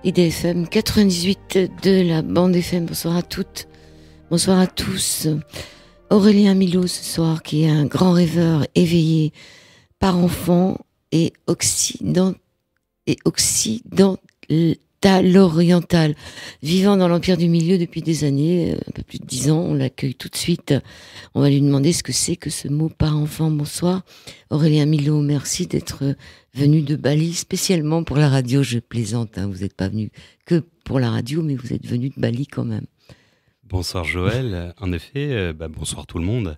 IDFM 98 de la bande FM. Bonsoir à toutes, bonsoir à tous. Aurélien Milot ce soir, qui est un grand rêveur éveillé par enfant et occidental-oriental, vivant dans l'Empire du Milieu depuis des années, un peu plus de 10 ans. On l'accueille tout de suite. On va lui demander ce que c'est que ce mot par enfant. Bonsoir Aurélien Milot, merci d'être venu de Bali spécialement pour la radio. Je plaisante, hein, vous n'êtes pas venu que pour la radio, mais vous êtes venu de Bali quand même. Bonsoir Joël, en effet, bonsoir tout le monde.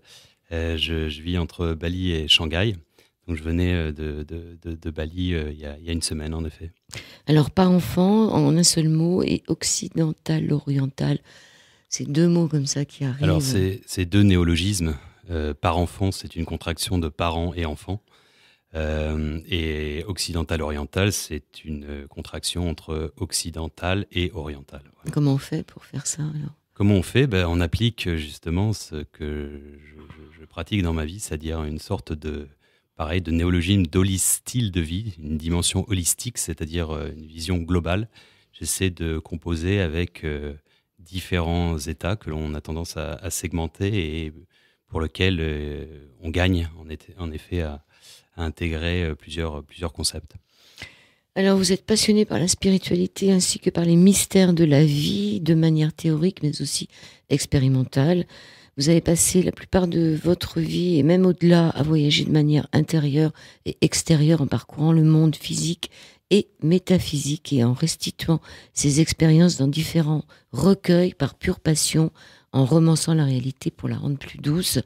Je vis entre Bali et Shanghai, donc je venais de Bali il y a une semaine en effet. Alors par enfant, en un seul mot, et occidental-oriental, c'est deux mots comme ça qui arrivent. Alors c'est deux néologismes. Par enfant, c'est une contraction de parents et enfants. Et occidental-oriental, c'est une contraction entre occidental et oriental. Voilà. Comment on fait pour faire ça alors ? Comment on fait ? On applique justement ce que je pratique dans ma vie, c'est-à-dire une sorte de néologisme style de vie, une dimension holistique, c'est-à-dire une vision globale. J'essaie de composer avec différents états que l'on a tendance à segmenter et pour lesquels on gagne en effet à intégrer plusieurs concepts. Alors, vous êtes passionné par la spiritualité ainsi que par les mystères de la vie, de manière théorique, mais aussi expérimentale. Vous avez passé la plupart de votre vie, et même au-delà, à voyager de manière intérieure et extérieure en parcourant le monde physique et métaphysique et en restituant ces expériences dans différents recueils par pure passion, en romançant la réalité pour la rendre plus douce.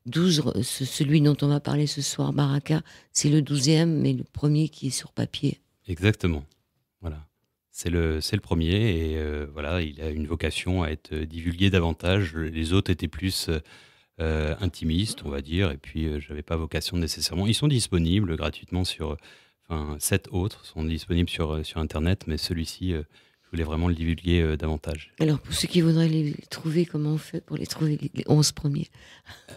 12, celui dont on va parler ce soir, Baraka, c'est le 12e, mais le premier qui est sur papier. Exactement, voilà. C'est le premier et voilà, il a une vocation à être divulgué davantage. Les autres étaient plus intimistes, on va dire, et puis j'avais pas vocation nécessairement. Ils sont disponibles gratuitement 7 autres sont disponibles sur Internet, mais celui-ci, je voulais vraiment le divulguer davantage. Alors, pour ceux qui voudraient les trouver, comment on fait pour les trouver, les 11 premiers ?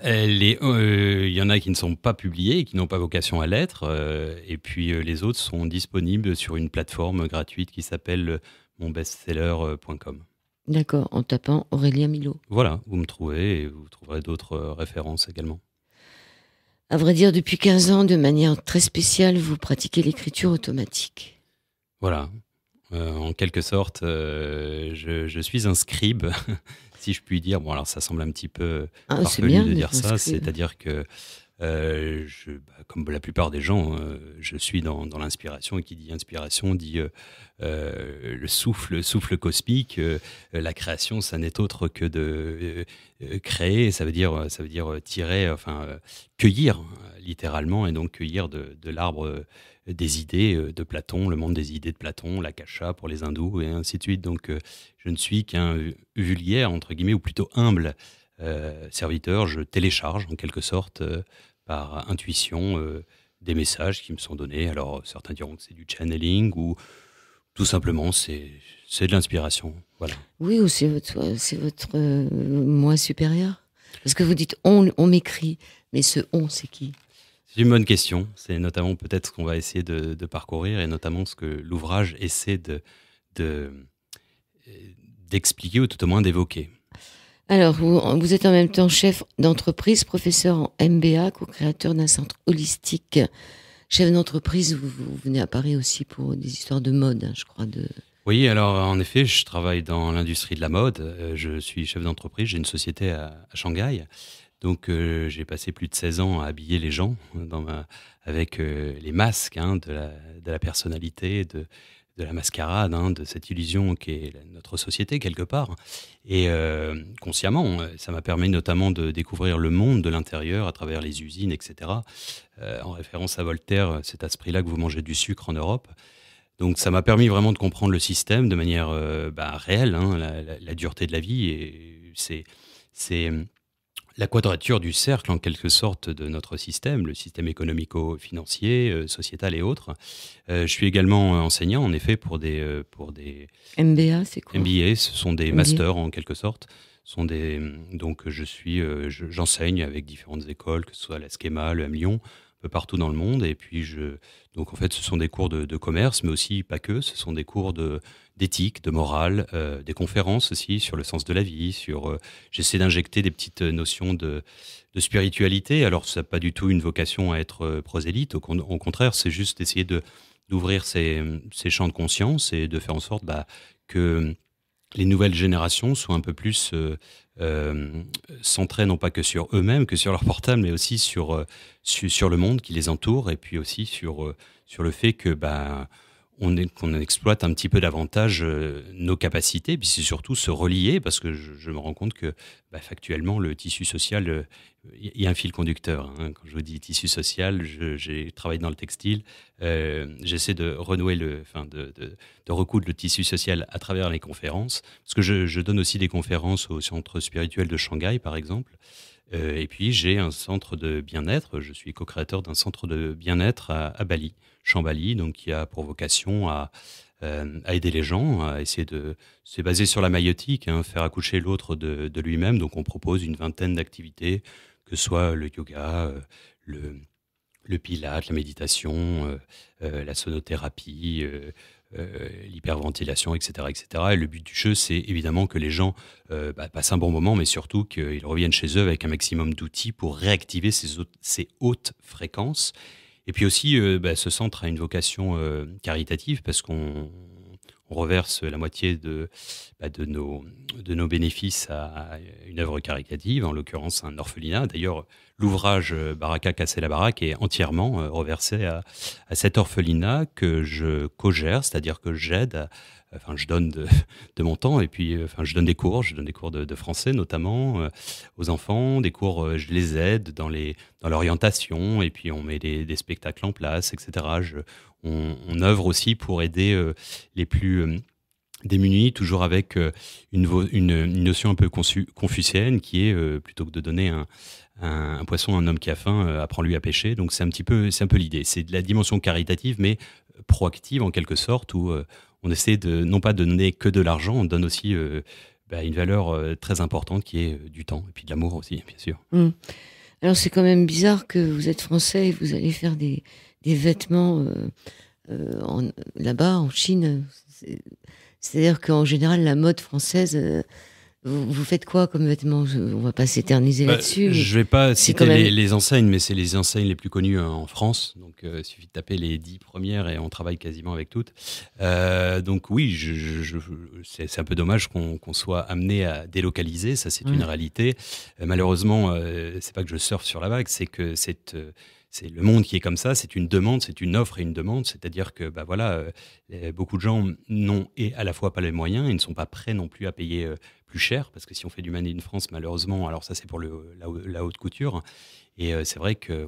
Il y en a qui ne sont pas publiés et qui n'ont pas vocation à l'être. Et puis les autres sont disponibles sur une plateforme gratuite qui s'appelle monbestseller.com. D'accord, en tapant Aurélien Milot. Voilà, vous me trouvez et vous trouverez d'autres références également. À vrai dire, depuis 15 ans, de manière très spéciale, vous pratiquez l'écriture automatique. Voilà. En quelque sorte, je suis un scribe, si je puis dire. Bon, alors ça semble un petit peu farfelu de dire ça, c'est-à-dire que, comme la plupart des gens, je suis dans l'inspiration, et qui dit inspiration dit le souffle cosmique. La création, ça n'est autre que de créer, ça veut dire tirer, cueillir, littéralement, et donc cueillir de l'arbre des idées de Platon, le monde des idées de Platon, l'akasha pour les hindous, et ainsi de suite. Donc, je ne suis qu'un vulgaire, entre guillemets, ou plutôt humble serviteur. Je télécharge, en quelque sorte, par intuition, des messages qui me sont donnés. Alors, certains diront que c'est du channeling, ou tout simplement, c'est de l'inspiration. Voilà. Oui, ou c'est votre moi supérieur ? Parce que vous dites on m'écrit, mais ce on, c'est qui ? C'est une bonne question. C'est notamment peut-être ce qu'on va essayer de parcourir, et notamment ce que l'ouvrage essaie d'expliquer, ou tout au moins d'évoquer. Alors, vous êtes en même temps chef d'entreprise, professeur en MBA, co-créateur d'un centre holistique. Chef d'entreprise, vous venez à Paris aussi pour des histoires de mode, hein, je crois. Oui, alors en effet, je travaille dans l'industrie de la mode. Je suis chef d'entreprise, j'ai une société à Shanghai. Donc j'ai passé plus de 16 ans à habiller les gens avec les masques, hein, de la personnalité, de la mascarade, hein, de cette illusion qu'est notre société quelque part. Et consciemment, ça m'a permis notamment de découvrir le monde de l'intérieur à travers les usines, etc. En référence à Voltaire, c'est à ce prix-là que vous mangez du sucre en Europe. Donc ça m'a permis vraiment de comprendre le système de manière réelle, hein, la dureté de la vie. Et c'est la quadrature du cercle, en quelque sorte, de notre système, le système économico-financier, sociétal et autres. Je suis également enseignant, en effet, pour des MBA, c'est quoi ? MBA, ce sont des masters, en quelque sorte. Donc, j'enseigne avec différentes écoles, que ce soit la Schema, le M Lyon, peu partout dans le monde. Et puis, donc en fait, ce sont des cours de commerce, mais aussi pas que. Ce sont des cours d'éthique, de morale, des conférences aussi sur le sens de la vie. J'essaie d'injecter des petites notions de spiritualité. Alors, ça n'a pas du tout une vocation à être prosélyte. Au contraire, c'est juste essayer d'ouvrir ces champs de conscience et de faire en sorte que les nouvelles générations soient un peu plus centrées, non pas que sur eux-mêmes, que sur leur portable, mais aussi sur le monde qui les entoure, et puis aussi sur le fait que qu'on exploite un petit peu davantage nos capacités, puis c'est surtout se relier, parce que je me rends compte que factuellement, le tissu social, il y a un fil conducteur. Hein. Quand je vous dis tissu social, j'ai travaillé dans le textile, j'essaie de renouer de recoudre le tissu social à travers les conférences, parce que je donne aussi des conférences au centre spirituel de Shanghai, par exemple. Et puis j'ai un centre de bien-être, je suis co-créateur d'un centre de bien-être à Bali, Chambali, donc qui a pour vocation à aider les gens, à essayer c'est basé sur la maïeutique, hein, faire accoucher l'autre de lui-même. Donc on propose une vingtaine d'activités, que ce soit le yoga, le pilate, la méditation, la sonothérapie, l'hyperventilation, etc., etc. Et le but du jeu, c'est évidemment que les gens passent un bon moment, mais surtout qu'ils reviennent chez eux avec un maximum d'outils pour réactiver ces hautes fréquences. Et puis aussi, ce centre a une vocation caritative, parce qu'on reverse la moitié de nos bénéfices à une œuvre caritative, en l'occurrence un orphelinat. D'ailleurs, l'ouvrage Baraka casser la baraque est entièrement reversé à cet orphelinat que je co-gère, c'est-à-dire que j'aide, je donne de mon temps, et puis je donne des cours, de français notamment aux enfants, des cours, je les aide dans l'orientation, et puis on met des spectacles en place, etc. On œuvre aussi pour aider les plus démunis, toujours avec une notion un peu confucéenne, qui est plutôt que de donner un poisson à un homme qui a faim, apprends-lui à pêcher. Donc c'est un peu l'idée. C'est de la dimension caritative, mais proactive en quelque sorte, où on essaie non pas de donner que de l'argent, on donne aussi une valeur très importante, qui est du temps, et puis de l'amour aussi, bien sûr. Mmh. Alors c'est quand même bizarre que vous êtes français et vous allez faire des vêtements là-bas en Chine. C'est-à-dire qu'en général, la mode française, vous faites quoi comme vêtements? On va pas s'éterniser là-dessus. Je vais pas citer même... les enseignes, mais c'est les enseignes les plus connues en France. Donc il suffit de taper les 10 premières et on travaille quasiment avec toutes. Donc oui, c'est un peu dommage qu'on soit amené à délocaliser. Ça, c'est une réalité. Malheureusement, c'est pas que je surfe sur la vague, c'est que c'est le monde qui est comme ça, c'est une demande, c'est une offre et une demande, c'est-à-dire que beaucoup de gens n'ont à la fois pas les moyens et ne sont pas prêts non plus à payer plus cher, parce que si on fait du Made in France, malheureusement, alors ça c'est pour la haute couture, et c'est vrai que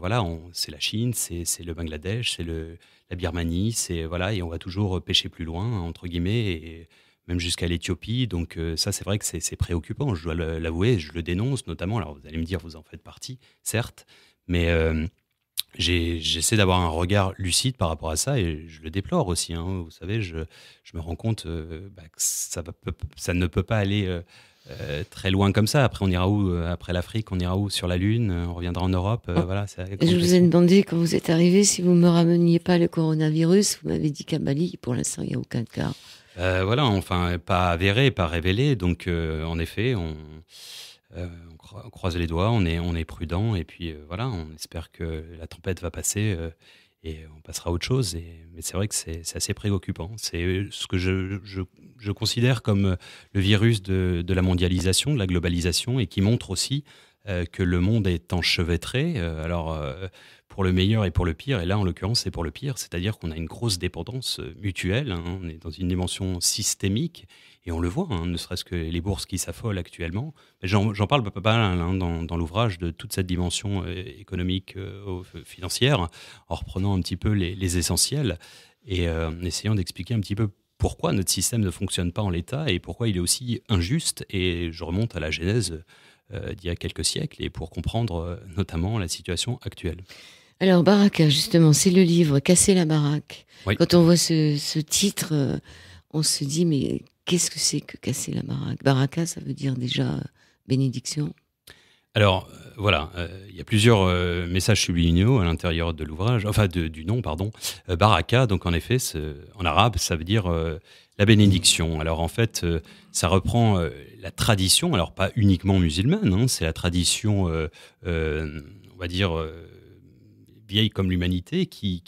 c'est la Chine, c'est le Bangladesh, c'est la Birmanie, et on va toujours pêcher plus loin, entre guillemets, et même jusqu'à l'Éthiopie. Donc ça, c'est vrai que c'est préoccupant, je dois l'avouer, je le dénonce notamment. Alors vous allez me dire, vous en faites partie, certes, mais j'essaie d'avoir un regard lucide par rapport à ça, et je le déplore aussi. Hein. Vous savez, je me rends compte que ça ne peut pas aller très loin comme ça. Après, on ira où après l'Afrique, on ira où sur la Lune, on reviendra en Europe. Je vous ai demandé quand vous êtes arrivé si vous me rameniez pas le coronavirus. Vous m'avez dit qu'à Bali, pour l'instant, il n'y a aucun cas. Pas avéré, pas révélé. Donc, en effet, on croise les doigts, on est prudent, et puis on espère que la tempête va passer et on passera à autre chose. Mais c'est vrai que c'est assez préoccupant. C'est ce que je considère comme le virus de la mondialisation, de la globalisation, et qui montre aussi que le monde est enchevêtré, pour le meilleur et pour le pire. Et là, en l'occurrence, c'est pour le pire, c'est-à-dire qu'on a une grosse dépendance mutuelle, hein. On est dans une dimension systémique, et on le voit, hein, ne serait-ce que les bourses qui s'affolent actuellement. J'en parle pas mal, hein, dans l'ouvrage, de toute cette dimension économique, financière, en reprenant un petit peu les essentiels, et en essayant d'expliquer un petit peu pourquoi notre système ne fonctionne pas en l'état, et pourquoi il est aussi injuste. Et je remonte à la genèse d'il y a quelques siècles, et pour comprendre notamment la situation actuelle. Alors, Baraka, justement, c'est le livre « Casser la baraque ». Oui. Quand on voit ce titre, on se dit, mais qu'est-ce que c'est que casser la baraque? Baraka, ça veut dire déjà bénédiction. Alors, voilà, il y a plusieurs, messages subliminaux à l'intérieur de l'ouvrage, enfin du nom, pardon. Baraka, donc en effet, en arabe, ça veut dire, la bénédiction. Alors en fait, ça reprend, la tradition, alors pas uniquement musulmane, hein, c'est la tradition, on va dire, vieille comme l'humanité qui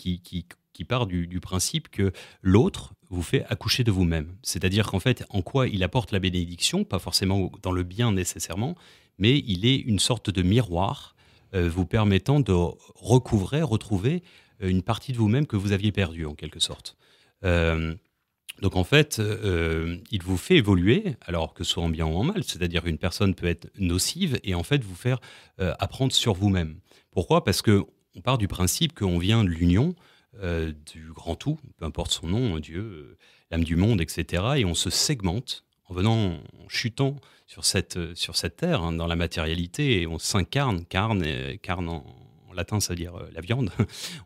part du principe que l'autre vous fait accoucher de vous-même. C'est-à-dire qu'en fait, en quoi il apporte la bénédiction, pas forcément dans le bien nécessairement, mais il est une sorte de miroir vous permettant de retrouver une partie de vous-même que vous aviez perdue en quelque sorte. Euh, donc en fait, il vous fait évoluer, alors que ce soit en bien ou en mal, c'est-à-dire qu'une personne peut être nocive et en fait vous faire apprendre sur vous-même. Pourquoi? Parce que on part du principe qu'on vient de l'union du grand tout, peu importe son nom, Dieu, l'âme du monde, etc. Et on se segmente en chutant sur cette terre, hein, dans la matérialité, et on s'incarne, carne en latin, ça veut dire la viande.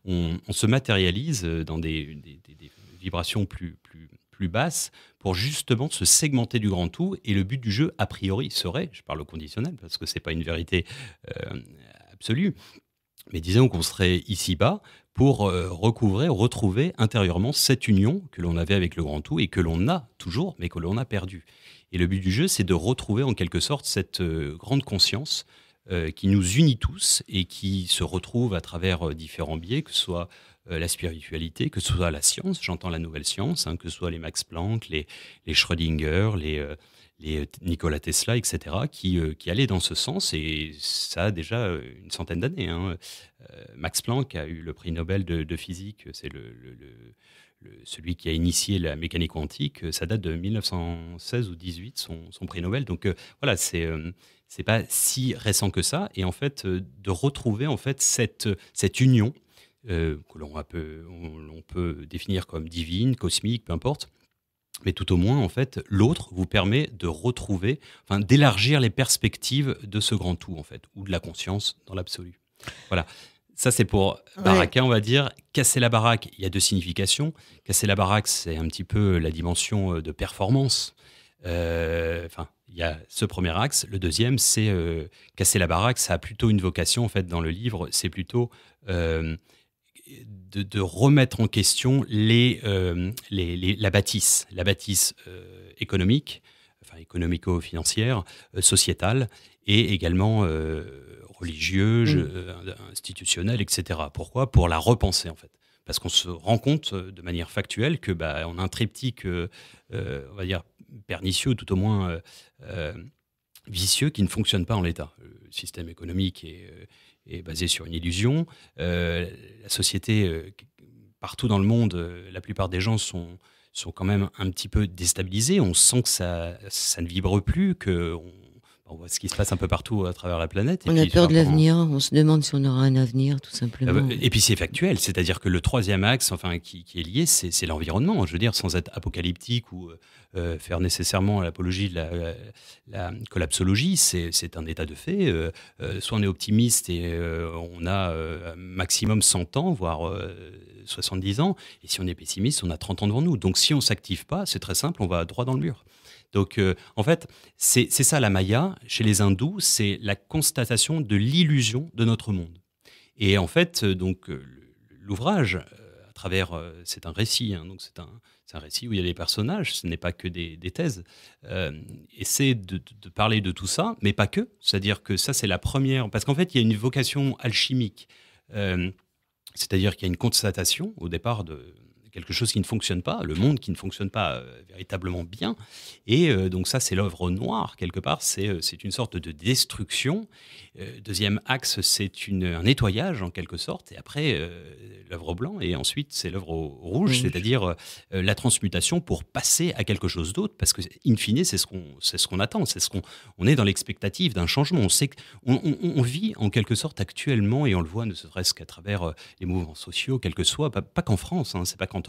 On se matérialise dans des vibrations plus basses pour justement se segmenter du grand tout. Et le but du jeu, a priori, serait, je parle au conditionnel parce que c'est pas une vérité euh, absolue, mais disons qu'on serait ici-bas pour retrouver intérieurement cette union que l'on avait avec le grand tout et que l'on a toujours, mais que l'on a perdu. Et le but du jeu, c'est de retrouver en quelque sorte cette grande conscience qui nous unit tous et qui se retrouve à travers différents biais, que ce soit la spiritualité, que ce soit la science, j'entends la nouvelle science, hein, que ce soit les Max Planck, les Schrödinger, les Nikola Tesla, etc., qui allaient dans ce sens, et ça a déjà une centaine d'années. Hein. Max Planck a eu le prix Nobel de physique, c'est celui qui a initié la mécanique quantique, ça date de 1916 ou 18, son prix Nobel. Donc voilà, c'est pas si récent que ça, et en fait, de retrouver en fait cette union que on peut définir comme divine, cosmique, peu importe, mais tout au moins, en fait, l'autre vous permet de retrouver, enfin, d'élargir les perspectives de ce grand tout, en fait, ou de la conscience dans l'absolu. Voilà. Ça, c'est pour Ouais. Baraka, on va dire. Casser la baraque, il y a deux significations. Casser la baraque, c'est un petit peu la dimension de performance. Enfin, il y a ce premier axe. Le deuxième, c'est casser la baraque. Ça a plutôt une vocation, en fait, dans le livre. C'est plutôt euh, de remettre en question la bâtisse économique, enfin économico-financière, sociétale, et également religieuse, Mm. institutionnelle, etc. Pourquoi? Pour la repenser, en fait. Parce qu'on se rend compte de manière factuelle que bah, on a un triptyque, on va dire, pernicieux, tout au moins vicieux, qui ne fonctionne pas en l'état. Le système économique est basé sur une illusion. La société, partout dans le monde, la plupart des gens sont quand même un petit peu déstabilisés. On sent que ça ne vibre plus, on voit ce qui se passe un peu partout à travers la planète. Et On a puis, peur de enfin, l'avenir, on se demande si on aura un avenir, tout simplement. et puis c'est factuel, c'est-à-dire que le troisième axe, enfin, qui est lié, c'est l'environnement. Je veux dire, sans être apocalyptique ou faire nécessairement l'apologie de la collapsologie, c'est un état de fait. Soit on est optimiste et on a maximum 100 ans, voire 70 ans, et si on est pessimiste, on a 30 ans devant nous. Donc si on s'active pas, c'est très simple, on va droit dans le mur. Donc, en fait, c'est ça la Maya, chez les hindous, c'est la constatation de l'illusion de notre monde. Et en fait, donc, l'ouvrage, à travers, c'est un récit, hein, donc c'est un récit où il y a des personnages, ce n'est pas que des thèses, essaie de parler de tout ça, mais pas que. C'est-à-dire que ça, c'est la première, parce qu'en fait, il y a une vocation alchimique, euh, c'est-à-dire qu'il y a une constatation au départ de quelque chose qui ne fonctionne pas, le monde qui ne fonctionne pas véritablement bien. Et donc ça, c'est l'œuvre noire, quelque part, c'est une sorte de destruction. Deuxième axe, c'est un nettoyage, en quelque sorte. Et après, l'œuvre blanc, et ensuite, c'est l'œuvre rouge, Rouge. c'est-à-dire la transmutation pour passer à quelque chose d'autre, parce que, in fine, c'est ce qu'on attend, on est dans l'expectative d'un changement. On sait on vit, en quelque sorte, actuellement, et on le voit ne serait-ce qu'à travers les mouvements sociaux, quels que soient, pas qu'en France, hein, c'est pas cantonné.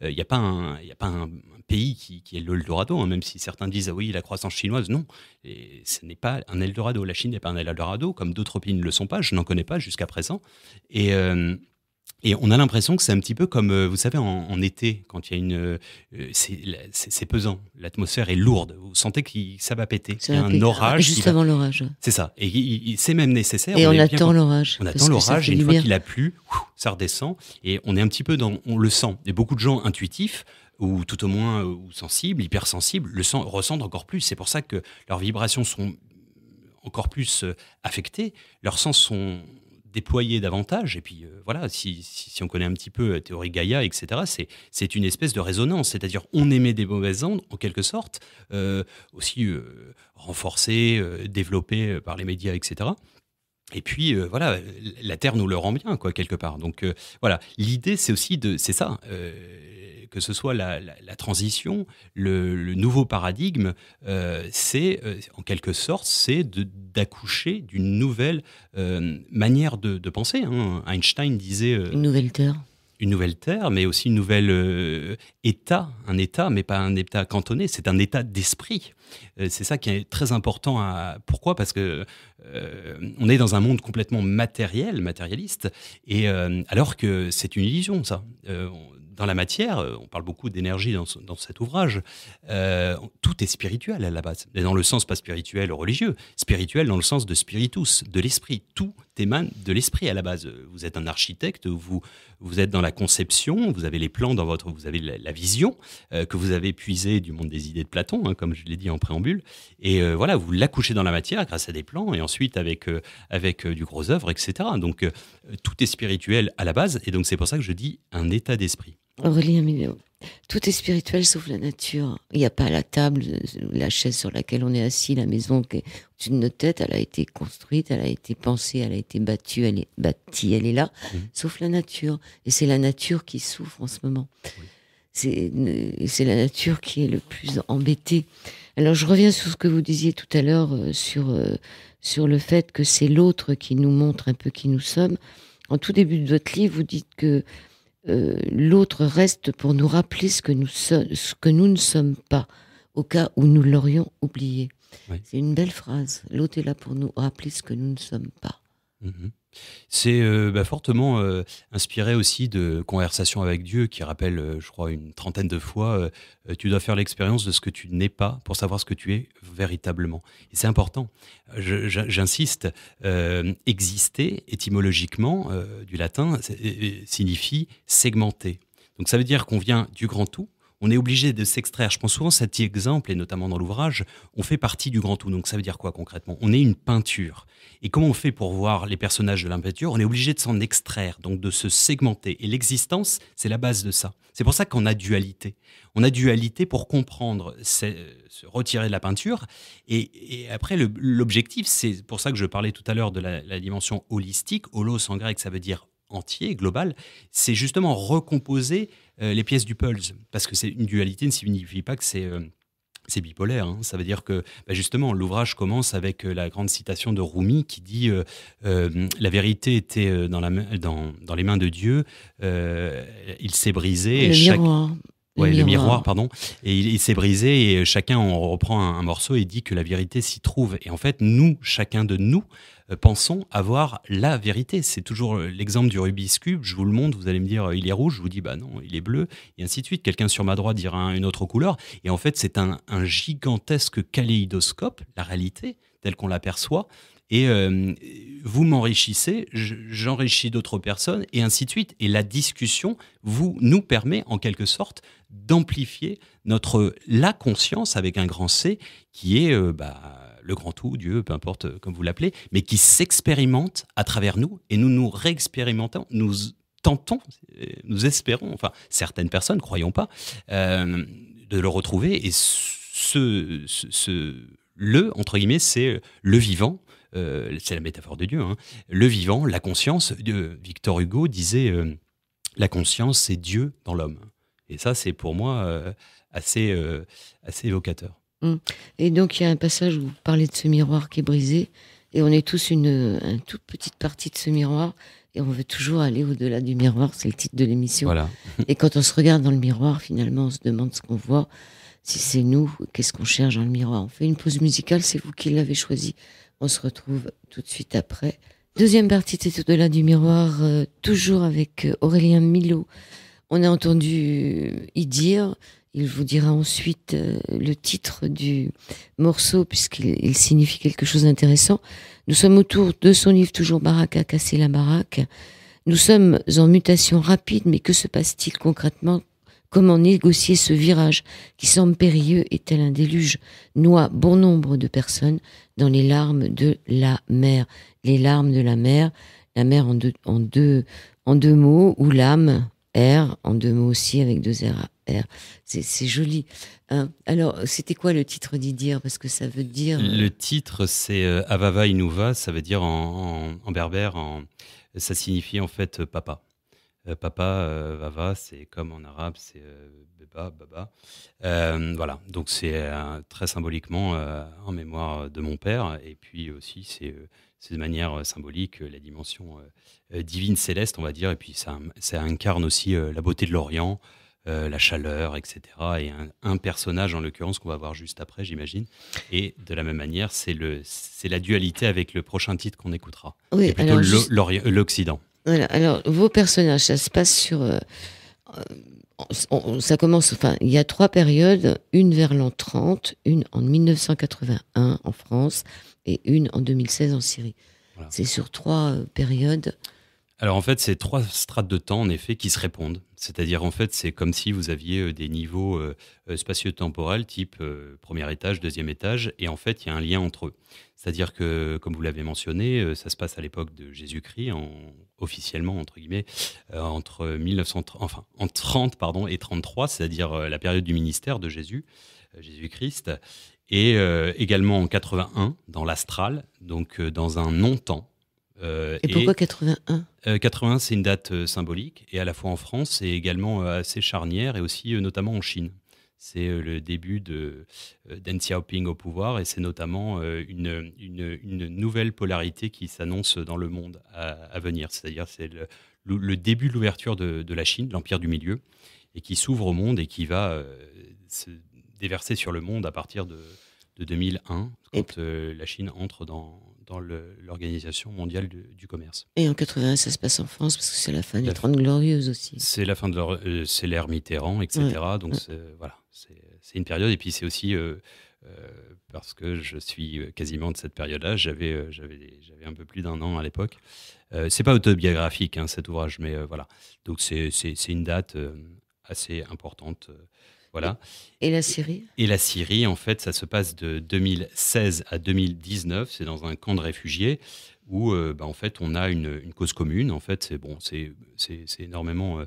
Il n'y a pas un pays qui est l'Eldorado, hein, même si certains disent ah oui, la croissance chinoise, non. Et ce n'est pas un Eldorado. La Chine n'est pas un Eldorado, comme d'autres pays ne le sont pas. Je n'en connais pas jusqu'à présent. Et Et on a l'impression que c'est un petit peu comme, vous savez, en été, quand il y a c'est pesant, l'atmosphère est lourde, vous sentez que ça va péter. Ça Il y a va un orage qui juste va. avant l'orage. C'est ça. Et c'est même nécessaire. Et on est bien attend l'orage. On attend parce que ça l'orage fait et une du fois bien. qu'il a plu, ça redescend et on est un petit peu on le sent. Et beaucoup de gens intuitifs ou tout au moins ou sensibles, hypersensibles, ressentent encore plus. C'est pour ça que leurs vibrations sont encore plus affectées, leurs sens sont déployés davantage. Et puis voilà, si on connaît un petit peu théorie Gaïa, etc., c'est une espèce de résonance. C'est-à-dire on émet des mauvaises ondes, en quelque sorte, aussi renforcées, développées par les médias, etc. Et puis voilà, la Terre nous le rend bien, quoi, quelque part. Donc voilà, l'idée c'est aussi c'est ça, que ce soit la transition, le nouveau paradigme, c'est en quelque sorte, c'est d'accoucher d'une nouvelle manière de penser. Hein. Einstein disait Une nouvelle terre. une nouvelle terre, mais aussi une nouvelle un état, mais pas un état cantonné, c'est un état d'esprit. C'est ça qui est très important. Pourquoi ? Parce que on est dans un monde complètement matérialiste, et alors que c'est une illusion, ça. Dans la matière, on parle beaucoup d'énergie dans cet ouvrage, tout est spirituel à la base. Et dans le sens pas spirituel religieux, spirituel dans le sens de spiritus, de l'esprit. Tout émane de l'esprit à la base. Vous êtes un architecte, vous êtes dans la conception, vous avez les plans vous avez la vision que vous avez puisée du monde des idées de Platon, hein, comme je l'ai dit en préambule. Et voilà, vous l'accouchez dans la matière grâce à des plans et ensuite avec du gros œuvre, etc. Donc tout est spirituel à la base, et donc c'est pour ça que je dis un état d'esprit. Aurélien Mignon, tout est spirituel sauf la nature. Il n'y a pas la table, la chaise sur laquelle on est assis, la maison qui est au-dessus de notre tête. Elle a été construite, elle a été pensée, elle a été battue, elle est bâtie, elle est là. Sauf la nature. Et c'est la nature qui souffre en ce moment. Oui. C'est la nature qui est le plus embêtée. Alors je reviens sur ce que vous disiez tout à l'heure sur le fait que c'est l'autre qui nous montre un peu qui nous sommes. En tout début de votre livre, vous dites que l'autre reste pour nous rappeler ce que nous ne sommes pas, au cas où nous l'aurions oublié. Oui. C'est une belle phrase. L'autre est là pour nous rappeler ce que nous ne sommes pas. Mm-hmm. C'est fortement inspiré aussi de Conversation avec Dieu, qui rappelle, je crois, une trentaine de fois, tu dois faire l'expérience de ce que tu n'es pas pour savoir ce que tu es véritablement. Et c'est important. J'insiste, exister, étymologiquement, du latin, signifie segmenter. Donc ça veut dire qu'on vient du grand tout. On est obligé de s'extraire. Je prends souvent cet exemple, et notamment dans l'ouvrage, on fait partie du grand tout. Donc ça veut dire quoi concrètement ? On est une peinture. Et comment on fait pour voir les personnages de la peinture ? On est obligé de s'en extraire, donc de se segmenter. Et l'existence, c'est la base de ça. C'est pour ça qu'on a dualité. On a dualité pour comprendre, se retirer de la peinture. Et après, l'objectif, c'est pour ça que je parlais tout à l'heure de la dimension holistique. Holos en grec, ça veut dire entier, global. C'est justement recomposer les pièces du puzzle. Parce que c'est une dualité ne signifie pas que c'est bipolaire. Hein. Ça veut dire que, justement, l'ouvrage commence avec la grande citation de Rumi qui dit la vérité était dans les mains de Dieu, il s'est brisé. Miroir. Le miroir, pardon. Et il s'est brisé et chacun en reprend un morceau et dit que la vérité s'y trouve. Et en fait, chacun de nous, pensons avoir la vérité. C'est toujours l'exemple du Rubik's Cube. Je vous le montre, vous allez me dire il est rouge. Je vous dis non, il est bleu. Et ainsi de suite. Quelqu'un sur ma droite dira une autre couleur. Et en fait, c'est un gigantesque kaléidoscope, la réalité, telle qu'on l'aperçoit. Et vous m'enrichissez, j'enrichis d'autres personnes, et ainsi de suite. Et la discussion nous permet, en quelque sorte, d'amplifier la conscience avec un grand C, qui est le grand tout, Dieu, peu importe comme vous l'appelez, mais qui s'expérimente à travers nous, et nous réexpérimentons, nous tentons, nous espérons, enfin certaines personnes, croyons pas, de le retrouver. Et entre guillemets, c'est le vivant. C'est la métaphore de Dieu, hein. Le vivant, la conscience. Victor Hugo disait la conscience, c'est Dieu dans l'homme. Et ça, c'est pour moi assez évocateur. Et donc, il y a un passage où vous parlez de ce miroir qui est brisé, et on est tous une toute petite partie de ce miroir, et on veut toujours aller au-delà du miroir, c'est le titre de l'émission. Voilà. Et quand on se regarde dans le miroir, finalement, on se demande ce qu'on voit, si c'est nous, qu'est-ce qu'on cherche dans le miroir. On fait une pause musicale, c'est vous qui l'avez choisi. On se retrouve tout de suite après Deuxième partie de cet au-delà du miroir, toujours avec Aurélien Milot. On a entendu y dire, il vous dira ensuite le titre du morceau puisqu'il signifie quelque chose d'intéressant. Nous sommes autour de son livre toujours Baraka, casser la baraque. Nous sommes en mutation rapide, mais que se passe-t-il concrètement? Comment négocier ce virage qui semble périlleux et tel un déluge noie bon nombre de personnes dans les larmes de la mer. Les larmes de la mer en deux mots, ou l'âme, R, en deux mots aussi, avec deux R, R. C'est joli. Hein. Alors, c'était quoi le titre d'Idir? Parce que ça veut dire... Le titre, c'est Avava Inuva, ça veut dire en berbère, ça signifie en fait papa. Papa, Vava, c'est comme en arabe, c'est Beba, Baba. Voilà, donc c'est très symboliquement en mémoire de mon père. Et puis aussi, c'est de manière symbolique la dimension divine céleste, on va dire. Et puis ça incarne aussi la beauté de l'Orient, la chaleur, etc. Et un personnage, en l'occurrence, qu'on va voir juste après, j'imagine. Et de la même manière, c'est la dualité avec le prochain titre qu'on écoutera. Oui, c'est plutôt l'Occident. Voilà, alors vos personnages, ça se passe sur... ça commence, enfin, il y a 3 périodes, une vers l'an 30, une en 1981 en France et une en 2016 en Syrie. Voilà. C'est sur 3 périodes. Alors en fait, c'est 3 strates de temps en effet qui se répondent. C'est-à-dire en fait, c'est comme si vous aviez des niveaux spatio-temporels type premier étage, deuxième étage, et en fait, il y a un lien entre eux. C'est-à-dire que, comme vous l'avez mentionné, ça se passe à l'époque de Jésus-Christ, officiellement entre guillemets, entre 30 et 33, c'est-à-dire la période du ministère de Jésus-Christ, et également en 81 dans l'astral, donc dans un non-temps. Et pourquoi 81 81, c'est une date symbolique, et à la fois en France, et également assez charnière, et aussi notamment en Chine. C'est le début de Deng Xiaoping au pouvoir, et c'est notamment une nouvelle polarité qui s'annonce dans le monde à venir. C'est-à-dire c'est le début de l'ouverture de la Chine, l'empire du milieu, et qui s'ouvre au monde et qui va se déverser sur le monde à partir de 2001, quand la Chine entre dans l'Organisation mondiale du commerce. Et en 81, ça se passe en France, parce que c'est la fin des 30 Glorieuses aussi. C'est la fin c'est l'ère Mitterrand, etc. Ouais. Donc voilà, c'est une période. Et puis c'est aussi parce que je suis quasiment de cette période-là. J'avais un peu plus d'1 an à l'époque. C'est pas autobiographique, hein, cet ouvrage, mais voilà. Donc c'est une date assez importante. Voilà. Et la Syrie? Et la Syrie, en fait, ça se passe de 2016 à 2019. C'est dans un camp de réfugiés où, en fait, on a une cause commune. En fait, c'est énormément,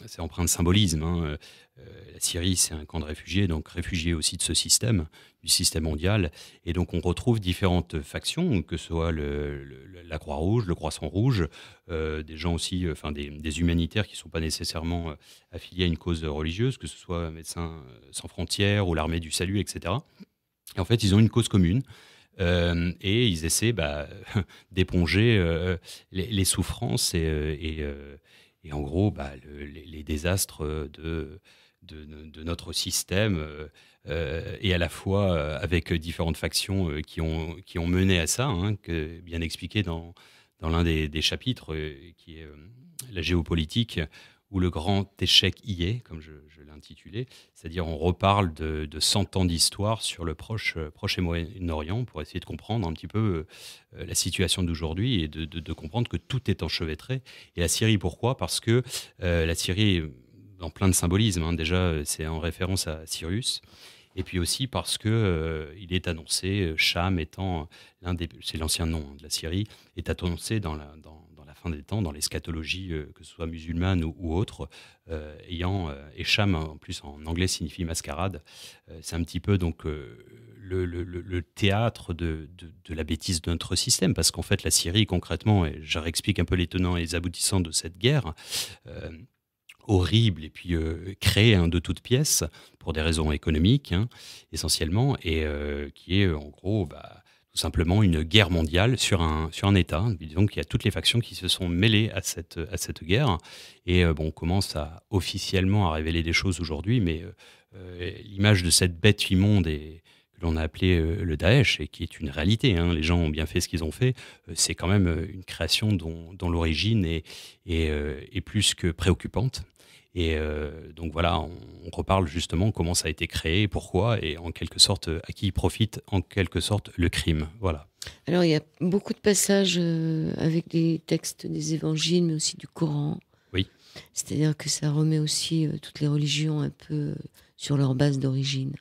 c'est empreint de symbolisme. Hein. La Syrie, c'est un camp de réfugiés, donc réfugiés aussi de ce système, du système mondial. Et donc, on retrouve différentes factions, que ce soit la Croix-Rouge, le Croissant-Rouge, des gens aussi, enfin des humanitaires qui ne sont pas nécessairement affiliés à une cause religieuse, que ce soit Médecins sans frontières ou l'Armée du Salut, etc. Et en fait, ils ont une cause commune. Et ils essaient d'éponger les souffrances et en gros les désastres de notre système et à la fois avec différentes factions qui ont mené à ça, hein, bien expliqué dans l'un des chapitres qui est la géopolitique, où le grand échec y est, comme je l'ai intitulé, c'est-à-dire on reparle de 100 ans d'histoire sur le proche et Moyen-Orient pour essayer de comprendre un petit peu la situation d'aujourd'hui et de comprendre que tout est enchevêtré. Et la Syrie, pourquoi? Parce que la Syrie, dans plein de symbolisme, hein, déjà c'est en référence à Cyrus, et puis aussi parce que il est annoncé, Cham étant c'est l'ancien nom de la Syrie, est annoncé dans la fin des temps, dans l'eschatologie, que ce soit musulmane ou autre, et Cham, en plus en anglais, signifie mascarade. C'est un petit peu donc le théâtre de la bêtise de notre système, parce qu'en fait, la Syrie, concrètement, et je réexplique un peu les tenants et les aboutissants de cette guerre, horrible et puis créée de toutes pièces pour des raisons économiques, hein, essentiellement, et qui est en gros tout simplement une guerre mondiale sur un État. Disons qu'il y a toutes les factions qui se sont mêlées à cette guerre, et on commence officiellement à révéler des choses aujourd'hui, mais l'image de cette bête immonde que l'on a appelé le Daesh, et qui est une réalité, hein. Les gens ont bien fait ce qu'ils ont fait. C'est quand même une création dont l'origine est plus que préoccupante. Et donc voilà, on reparle justement comment ça a été créé, pourquoi, et en quelque sorte à qui profite en quelque sorte le crime. Voilà. Alors, il y a beaucoup de passages avec des textes des évangiles, mais aussi du Coran. Oui. C'est-à-dire que ça remet aussi toutes les religions un peu sur leur base d'origine.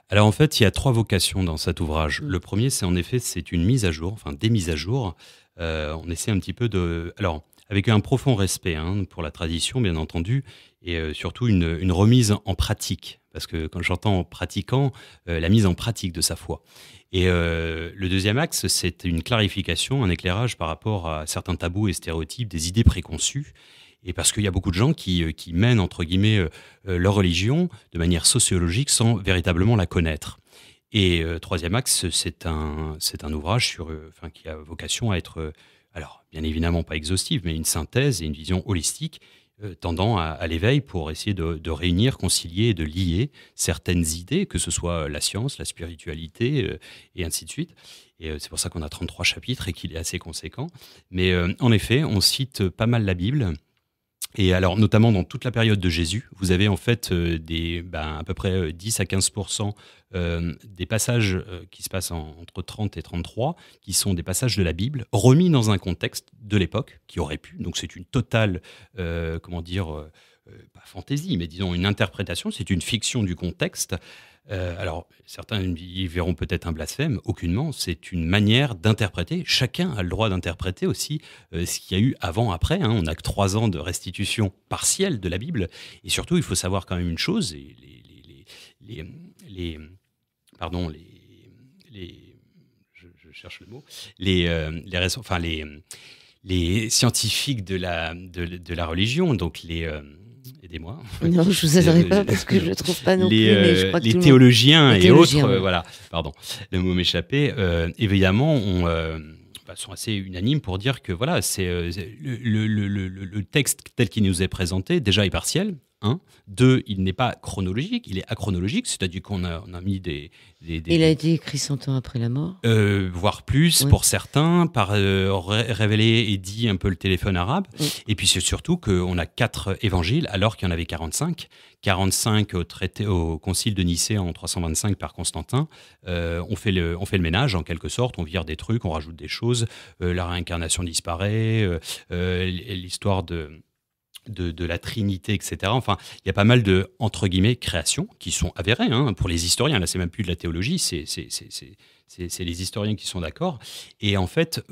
Alors en fait, il y a 3 vocations dans cet ouvrage. Le premier, c'est en effet, c'est une mise à jour, enfin des mises à jour. On essaie un petit peu de... Alors, avec un profond respect, hein, pour la tradition, bien entendu, et surtout une remise en pratique. Parce que quand j'entends pratiquant, la mise en pratique de sa foi. Et le deuxième axe, c'est une clarification, un éclairage par rapport à certains tabous et stéréotypes, des idées préconçues. Et parce qu'il y a beaucoup de gens qui mènent, entre guillemets, leur religion de manière sociologique sans véritablement la connaître. Et troisième axe, c'est un ouvrage qui a vocation à être, alors bien évidemment pas exhaustif, mais une synthèse et une vision holistique tendant à l'éveil pour essayer de réunir, concilier et de lier certaines idées, que ce soit la science, la spiritualité et ainsi de suite. Et c'est pour ça qu'on a 33 chapitres et qu'il est assez conséquent. Mais en effet, on cite pas mal la Bible. Et alors, notamment dans toute la période de Jésus, vous avez en fait à peu près 10 à 15% des passages qui se passent entre 30 et 33, qui sont des passages de la Bible, remis dans un contexte de l'époque, qui aurait pu. Donc c'est une totale, pas fantaisie, mais disons une interprétation, c'est une fiction du contexte. Alors, certains y verront peut-être un blasphème, aucunement, c'est une manière d'interpréter. Chacun a le droit d'interpréter aussi ce qu'il y a eu avant, après. Hein. On n'a que 3 ans de restitution partielle de la Bible. Et surtout, il faut savoir quand même une chose, et je cherche le mot, les scientifiques de la religion, donc aidez-moi. Non, je vous aiderai pas parce que je le trouve pas non plus. Mais je crois que les théologiens et autres, voilà, pardon, le mot m'échappait. Évidemment, sont assez unanimes pour dire que voilà, c'est le texte tel qu'il nous est présenté déjà est partiel. 1. 2, il n'est pas chronologique, il est achronologique, c'est-à-dire qu'on a mis Il a été écrit 100 ans après la mort. Voire plus, pour certains, par révéler et dit un peu le téléphone arabe. Et puis c'est surtout qu'on a 4 évangiles, alors qu'il y en avait 45. 45 au concile de Nicée en 325 par Constantin. On fait le ménage, en quelque sorte, on vire des trucs, on rajoute des choses, la réincarnation disparaît, l'histoire de la Trinité, etc. Enfin, il y a pas mal de, entre guillemets, créations qui sont avérées, hein, pour les historiens. Là, c'est même plus de la théologie, c'est les historiens qui sont d'accord. Et en fait,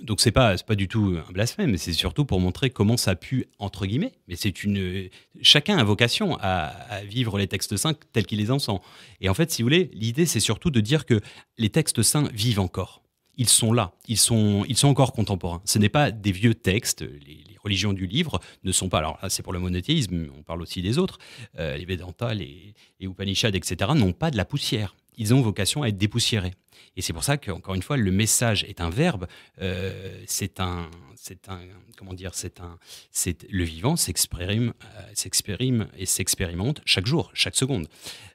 donc c'est pas du tout un blasphème, mais c'est surtout pour montrer comment ça a pu, entre guillemets, mais chacun a vocation à vivre les textes saints tels qu'il les entend. Et en fait, si vous voulez, l'idée, c'est surtout de dire que les textes saints vivent encore. Ils sont là, ils sont encore contemporains. Ce n'est pas des vieux textes, les religions du livre ne sont pas... Alors là, c'est pour le monothéisme, on parle aussi des autres. Les Vedanta, les Upanishads, etc., n'ont pas de la poussière. Ils ont vocation à être dépoussiérés. Et c'est pour ça qu'encore une fois, le message est un verbe, le vivant s'exprime et s'expérimente chaque jour, chaque seconde.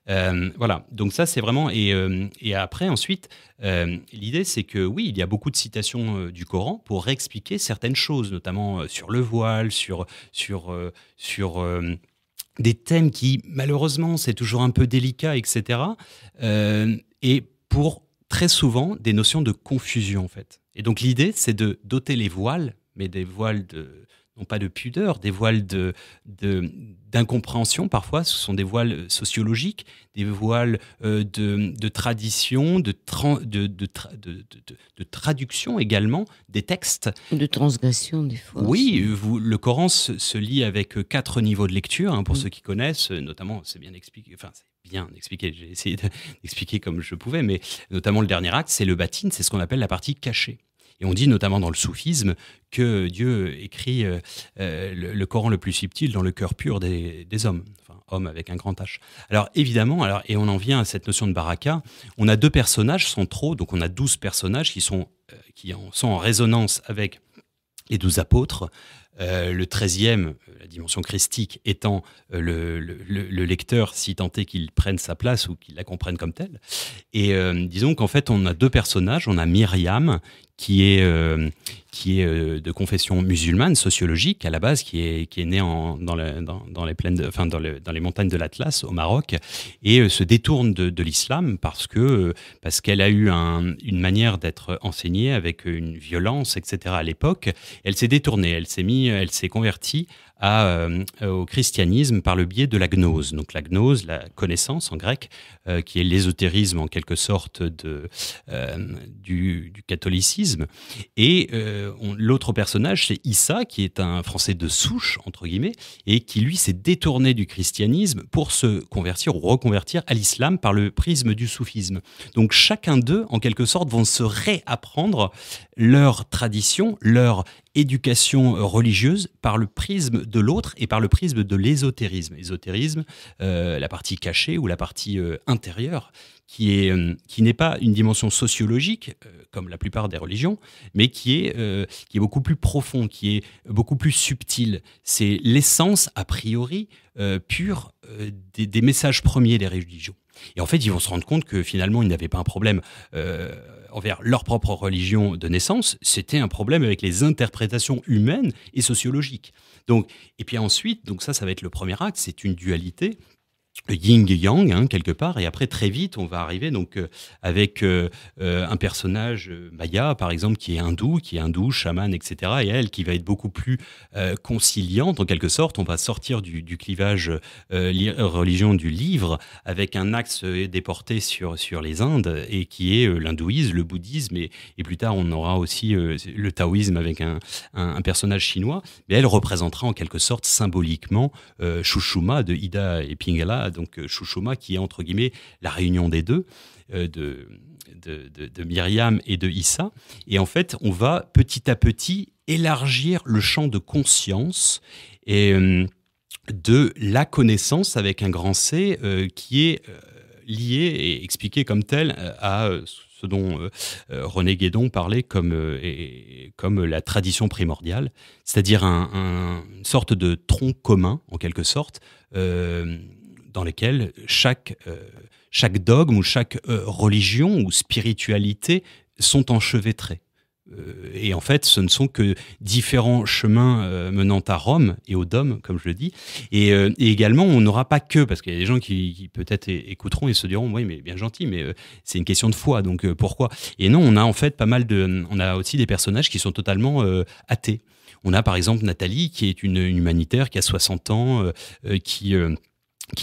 Voilà, donc ça c'est vraiment... Et après, ensuite, l'idée c'est que oui, il y a beaucoup de citations du Coran pour réexpliquer certaines choses, notamment sur le voile, sur des thèmes qui, malheureusement, c'est toujours un peu délicat, etc. Et pour très souvent des notions de confusion, en fait. Et donc l'idée, c'est de doter les voiles, mais des voiles non pas de pudeur, des voiles d'incompréhension parfois, ce sont des voiles sociologiques, des voiles de tradition, de traduction également des textes. De transgression des fois. Oui, le Coran se lit avec 4 niveaux de lecture, hein, pour ceux qui connaissent, notamment, c'est bien expliqué, j'ai essayé d'expliquer comme je pouvais, mais notamment le dernier acte, c'est le batin, c'est ce qu'on appelle la partie cachée. Et on dit notamment dans le soufisme que Dieu écrit le Coran le plus subtil dans le cœur pur des hommes, enfin homme avec un grand H. Alors évidemment, et on en vient à cette notion de baraka, on a 2 personnages centraux, donc on a 12 personnages qui sont en résonance avec les 12 apôtres. le 13e, la dimension christique, étant le lecteur, si tant est qu'il prenne sa place ou qu'il la comprenne comme telle. Et disons qu'en fait, on a deux personnages. On a Myriam, qui est de confession musulmane, sociologique à la base, qui est née dans les plaines, dans les montagnes de l'Atlas au Maroc, et se détourne de l'islam parce qu'elle a eu une manière d'être enseignée avec une violence, etc. à l'époque. Elle s'est détournée, elle s'est convertie au christianisme par le biais de la gnose. Donc la gnose, la connaissance en grec, qui est l'ésotérisme en quelque sorte du catholicisme. Et l'autre personnage, c'est Issa, qui est un Français de souche, entre guillemets, et qui lui s'est détourné du christianisme pour se convertir ou reconvertir à l'islam par le prisme du soufisme. Donc chacun d'eux, en quelque sorte, vont se réapprendre leur tradition, leur éducation religieuse par le prisme de l'autre et par le prisme de l'ésotérisme. Ésotérisme, la partie cachée ou la partie intérieure, qui n'est pas une dimension sociologique, comme la plupart des religions, mais qui est beaucoup plus profond, qui est beaucoup plus subtil. C'est l'essence, a priori, pure des messages premiers des religions. Et en fait, ils vont se rendre compte que finalement, ils n'avaient pas un problème envers leur propre religion de naissance, c'était un problème avec les interprétations humaines et sociologiques. Donc, et puis ensuite, donc ça va être le premier acte, c'est une dualité, yin-yang, hein, quelque part, et après très vite on va arriver donc avec un personnage Maya par exemple qui est hindou, chaman, etc., et elle qui va être beaucoup plus conciliante en quelque sorte. On va sortir du clivage religion du livre avec un axe déporté sur les Indes, et qui est l'hindouisme, le bouddhisme, et plus tard on aura aussi le taoïsme avec un personnage chinois, mais elle représentera en quelque sorte symboliquement Shushuma de Ida et Pingala. Donc Shushuma qui est entre guillemets la réunion des deux, de Myriam et de Issa. Et en fait, on va petit à petit élargir le champ de conscience et de la connaissance avec un grand C, qui est lié et expliqué comme tel à ce dont René Guédon parlait comme la tradition primordiale, c'est-à-dire une sorte de tronc commun en quelque sorte, dans lesquels chaque dogme ou chaque religion ou spiritualité sont enchevêtrés. Et en fait, ce ne sont que différents chemins menant à Rome et au Dôme, comme je le dis. Et également, on n'aura pas que, parce qu'il y a des gens qui peut-être écouteront et se diront, oui, mais bien gentil, mais c'est une question de foi, donc pourquoi? Et non, on a en fait on a aussi des personnages qui sont totalement athées. On a par exemple Nathalie, qui est une humanitaire, qui a 60 ans, qui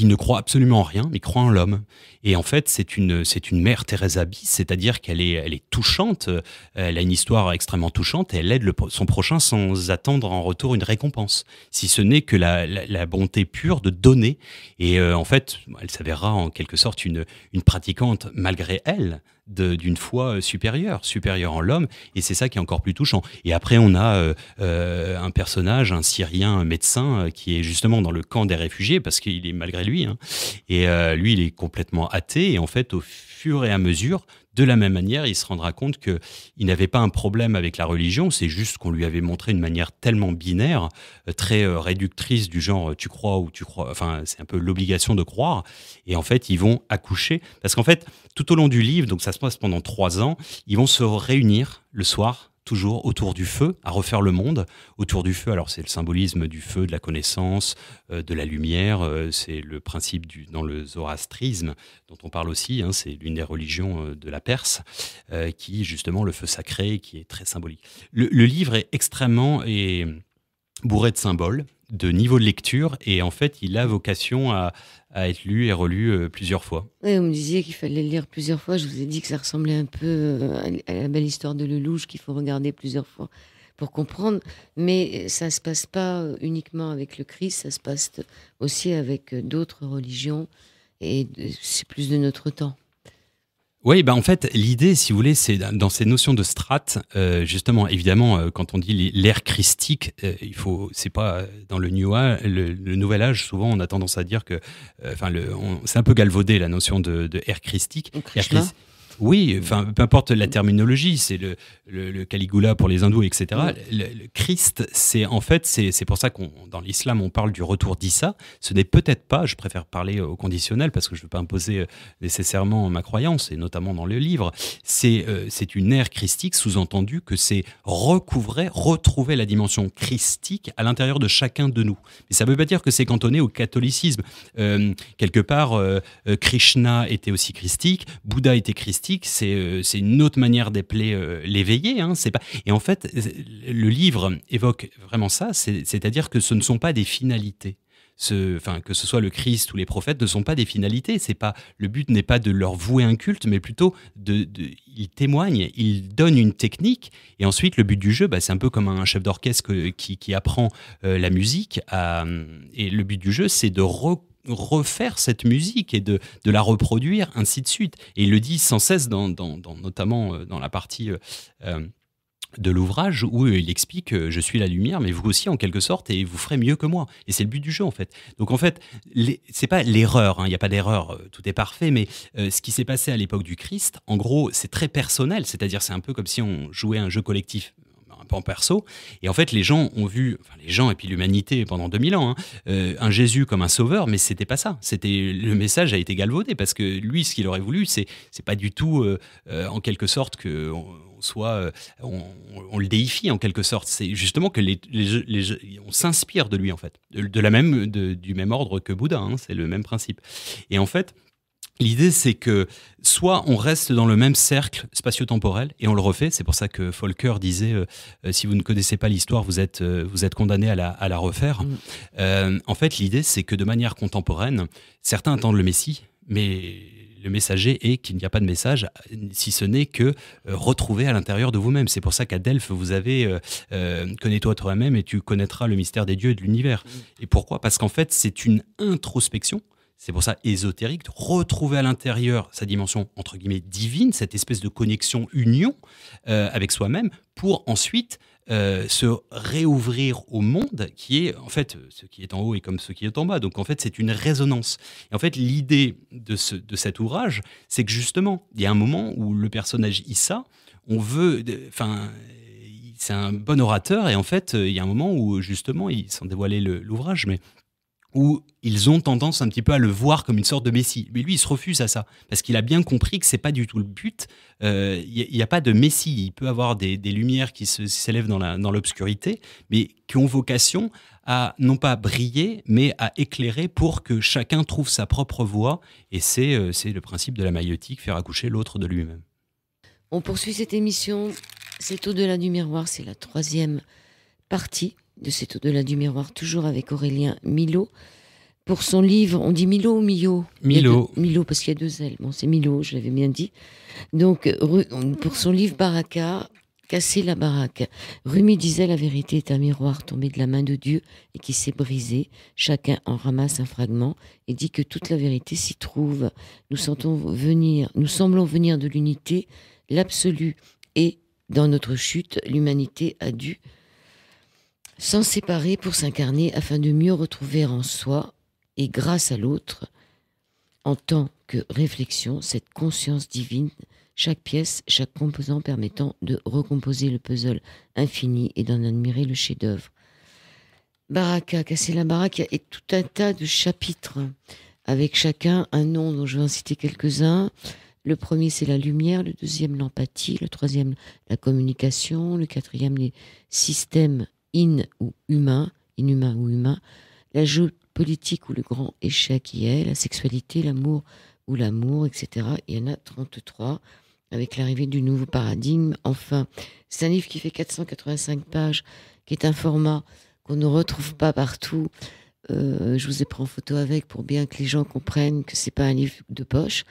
ne croit absolument en rien, mais croit en l'homme. Et en fait, c'est une mère Teresa bis, c'est-à-dire qu'elle est touchante, elle a une histoire extrêmement touchante, et elle aide son prochain sans attendre en retour une récompense, si ce n'est que la bonté pure de donner. Et en fait, elle s'avérera en quelque sorte une pratiquante, malgré elle, d'une foi supérieure en l'homme, et c'est ça qui est encore plus touchant. Et après, on a un personnage, un Syrien médecin, qui est justement dans le camp des réfugiés, parce qu'il est malgré lui, hein, et lui, il est complètement athée, et en fait, au fur et à mesure, de la même manière, il se rendra compte qu'il n'avait pas un problème avec la religion, c'est juste qu'on lui avait montré une manière tellement binaire, très réductrice, du genre tu crois ou tu crois, enfin c'est un peu l'obligation de croire, et en fait ils vont accoucher, parce qu'en fait tout au long du livre, donc ça se passe pendant 3 ans, ils vont se réunir le soir, toujours autour du feu, à refaire le monde autour du feu. Alors c'est le symbolisme du feu, de la connaissance, de la lumière, c'est le principe dans le zoroastrisme dont on parle aussi, hein, c'est l'une des religions de la Perse, qui justement le feu sacré, qui est très symbolique. Le livre est extrêmement bourré de symboles, de niveau de lecture, et en fait il a vocation à être lu et relu plusieurs fois. Oui, vous me disiez qu'il fallait le lire plusieurs fois. Je vous ai dit que ça ressemblait un peu à la belle histoire de Lelouch, qu'il faut regarder plusieurs fois pour comprendre. Mais ça ne se passe pas uniquement avec le Christ, ça se passe aussi avec d'autres religions, et c'est plus de notre temps. Oui, en fait, l'idée, si vous voulez, c'est dans ces notions de strates, justement, évidemment, quand on dit l'ère christique, c'est pas dans le nouvel âge, souvent on a tendance à dire que, c'est un peu galvaudé la notion de ère christique. Oui, enfin, peu importe la terminologie, c'est le Caligula pour les hindous, etc. Ouais. Le Christ, c'est en fait, c'est pour ça qu'on dans l'islam on parle du retour d'Issa. Ce n'est peut-être pas, je préfère parler au conditionnel parce que je ne veux pas imposer nécessairement ma croyance, et notamment dans le livre. C'est une ère christique, sous-entendu que c'est recouvrer, retrouver la dimension christique à l'intérieur de chacun de nous. Mais ça ne veut pas dire que c'est cantonné au catholicisme. Quelque part, Krishna était aussi christique, Bouddha était christique. C'est une autre manière d'appeler l'éveillé. Hein, c'est pas... Et en fait, le livre évoque vraiment ça, c'est-à-dire que ce ne sont pas des finalités. Que ce soit le Christ ou les prophètes ne sont pas des finalités. Le but n'est pas de leur vouer un culte, mais plutôt ils témoignent, ils donnent une technique. Et ensuite, le but du jeu, c'est un peu comme un chef d'orchestre qui apprend la musique. Et le but du jeu, c'est de refaire cette musique et de la reproduire, ainsi de suite. Et il le dit sans cesse, notamment dans la partie de l'ouvrage où il explique je suis la lumière, mais vous aussi en quelque sorte, et vous ferez mieux que moi. Et c'est le but du jeu en fait. Donc en fait, c'est pas l'erreur, il n'y a pas d'erreur, tout est parfait, mais ce qui s'est passé à l'époque du Christ, en gros, c'est très personnel, c'est-à-dire c'est un peu comme si on jouait un jeu collectif un peu en perso, et en fait les gens ont vu, les gens et puis l'humanité pendant 2000 ans, un Jésus comme un sauveur, mais c'était pas ça, le message a été galvaudé, parce que lui ce qu'il aurait voulu c'est pas du tout en quelque sorte que on le déifie en quelque sorte, c'est justement que on s'inspire de lui en fait, du même ordre que Bouddha, hein, c'est le même principe. Et en fait l'idée, c'est que soit on reste dans le même cercle spatio-temporel et on le refait. C'est pour ça que Volcker disait si vous ne connaissez pas l'histoire, vous êtes condamné à la refaire. En fait, l'idée, c'est que de manière contemporaine, certains attendent le Messie, mais le messager est qu'il n'y a pas de message, si ce n'est que retrouver à l'intérieur de vous-même. C'est pour ça qu'à Delphes, vous avez connais-toi toi-même et tu connaîtras le mystère des dieux et de l'univers. Et pourquoi ? Parce qu'en fait, c'est une introspection. C'est pour ça ésotérique, retrouver à l'intérieur sa dimension, entre guillemets, divine, cette espèce de connexion, union avec soi-même, pour ensuite se réouvrir au monde, qui est, en fait, ce qui est en haut est comme ce qui est en bas. Donc, en fait, c'est une résonance. Et en fait, l'idée de cet ouvrage, c'est que justement, il y a un moment où le personnage Issa, c'est un bon orateur, et en fait, il y a un moment où, justement, sans dévoiler l'ouvrage, mais où ils ont tendance un petit peu à le voir comme une sorte de messie. Mais lui, il se refuse à ça, parce qu'il a bien compris que c'est pas du tout le but. Il n'y a pas de messie. Il peut avoir des lumières qui s'élèvent dans l'obscurité, mais qui ont vocation à, non pas briller, mais à éclairer pour que chacun trouve sa propre voie. Et c'est le principe de la maïeutique, faire accoucher l'autre de lui-même. On poursuit cette émission. C'est au-delà du miroir, c'est la 3e partie de cet au-delà du miroir, toujours avec Aurélien Milhaud, pour son livre, on dit Milhaud ou Millot ? Milhaud. Milhaud, parce qu'il y a 2 L. Bon, c'est Milhaud, je l'avais bien dit. Donc, pour son livre Baraka, Casser la baraque. Rumi disait la vérité est un miroir tombé de la main de Dieu et qui s'est brisé. Chacun en ramasse un fragment et dit que toute la vérité s'y trouve. Nous semblons venir de l'unité, l'absolu, et dans notre chute, l'humanité a dû s'en séparer pour s'incarner afin de mieux retrouver en soi et grâce à l'autre, en tant que réflexion, cette conscience divine, chaque pièce, chaque composant permettant de recomposer le puzzle infini et d'en admirer le chef-d'œuvre. Baraka, casser la baraque, il y a tout un tas de chapitres avec chacun un nom dont je vais en citer quelques-uns. Le premier, c'est la lumière, le deuxième, l'empathie, le troisième, la communication, le quatrième, les systèmes inhumain ou humain, la géopolitique ou le grand échec qui est, la sexualité, l'amour ou l'amour, etc. Il y en a 33 avec l'arrivée du nouveau paradigme. Enfin, c'est un livre qui fait 485 pages, qui est un format qu'on ne retrouve pas partout. Je vous ai pris en photo avec pour bien que les gens comprennent que c'est pas un livre de poche.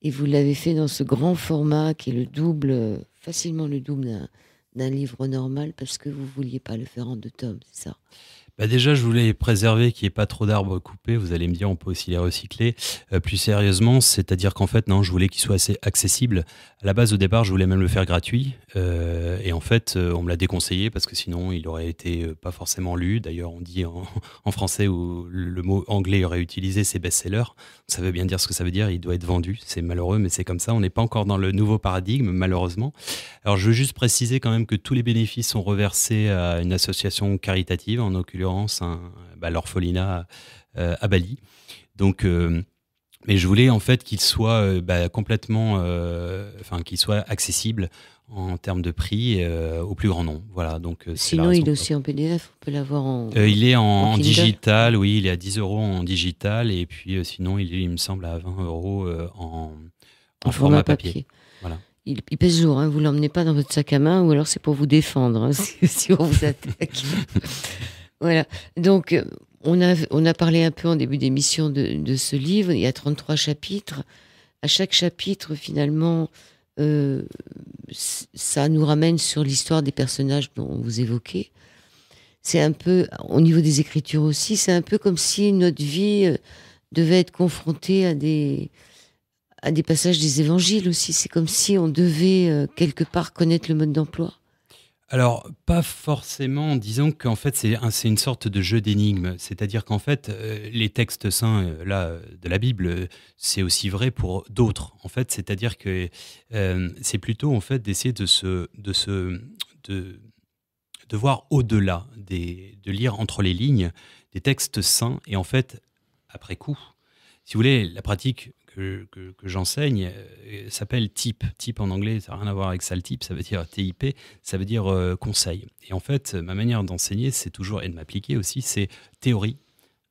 Et vous l'avez fait dans ce grand format qui est facilement le double d'un livre normal, parce que vous vouliez pas le faire en 2 tomes, c'est ça ? Bah déjà, je voulais préserver qu'il n'y ait pas trop d'arbres coupés. Vous allez me dire, on peut aussi les recycler. Plus sérieusement, c'est-à-dire qu'en fait, non, je voulais qu'ils soient assez accessibles. À la base, au départ, je voulais même le faire gratuit. Et en fait, on me l'a déconseillé parce que sinon, il aurait été pas forcément lu. D'ailleurs, on dit en français où le mot anglais aurait utilisé, c'est best-seller. Ça veut bien dire ce que ça veut dire. Il doit être vendu. C'est malheureux, mais c'est comme ça. On n'est pas encore dans le nouveau paradigme, malheureusement. Alors, je veux juste préciser quand même que tous les bénéfices sont reversés à une association caritative, en l'occurrence l'orphelinat à Bali. Donc, mais je voulais en fait qu'il soit complètement, qu'il soit accessible en termes de prix au plus grand nombre. Voilà, donc c'est la Sinon, raison il est aussi en PDF, on peut l'avoir il est en Kindle. digital, oui, il est à 10 € en digital, et puis sinon, il me semble, à 20 € en format papier. Voilà. Il pèse lourd, hein, vous l'emmenez pas dans votre sac à main, ou alors c'est pour vous défendre, hein, si on vous attaque. Voilà, donc on a parlé un peu en début d'émission de ce livre. Il y a 33 chapitres. À chaque chapitre, finalement, ça nous ramène sur l'histoire des personnages dont vous évoquez. C'est un peu, au niveau des écritures aussi, c'est un peu comme si notre vie devait être confrontée à des passages des évangiles aussi. C'est comme si on devait quelque part connaître le mode d'emploi. Alors, pas forcément. Disons qu'en fait, c'est une sorte de jeu d'énigmes. C'est-à-dire qu'en fait, les textes saints de la Bible, c'est aussi vrai pour d'autres. En fait, c'est-à-dire que c'est plutôt en fait d'essayer de voir au-delà, de lire entre les lignes des textes saints, et en fait, après coup, si vous voulez, la pratique que j'enseigne s'appelle TIP. TIP en anglais, ça n'a rien à voir avec sale type, ça veut dire TIP, ça veut dire conseil. Et en fait, ma manière d'enseigner, c'est toujours, et de m'appliquer aussi, c'est théorie,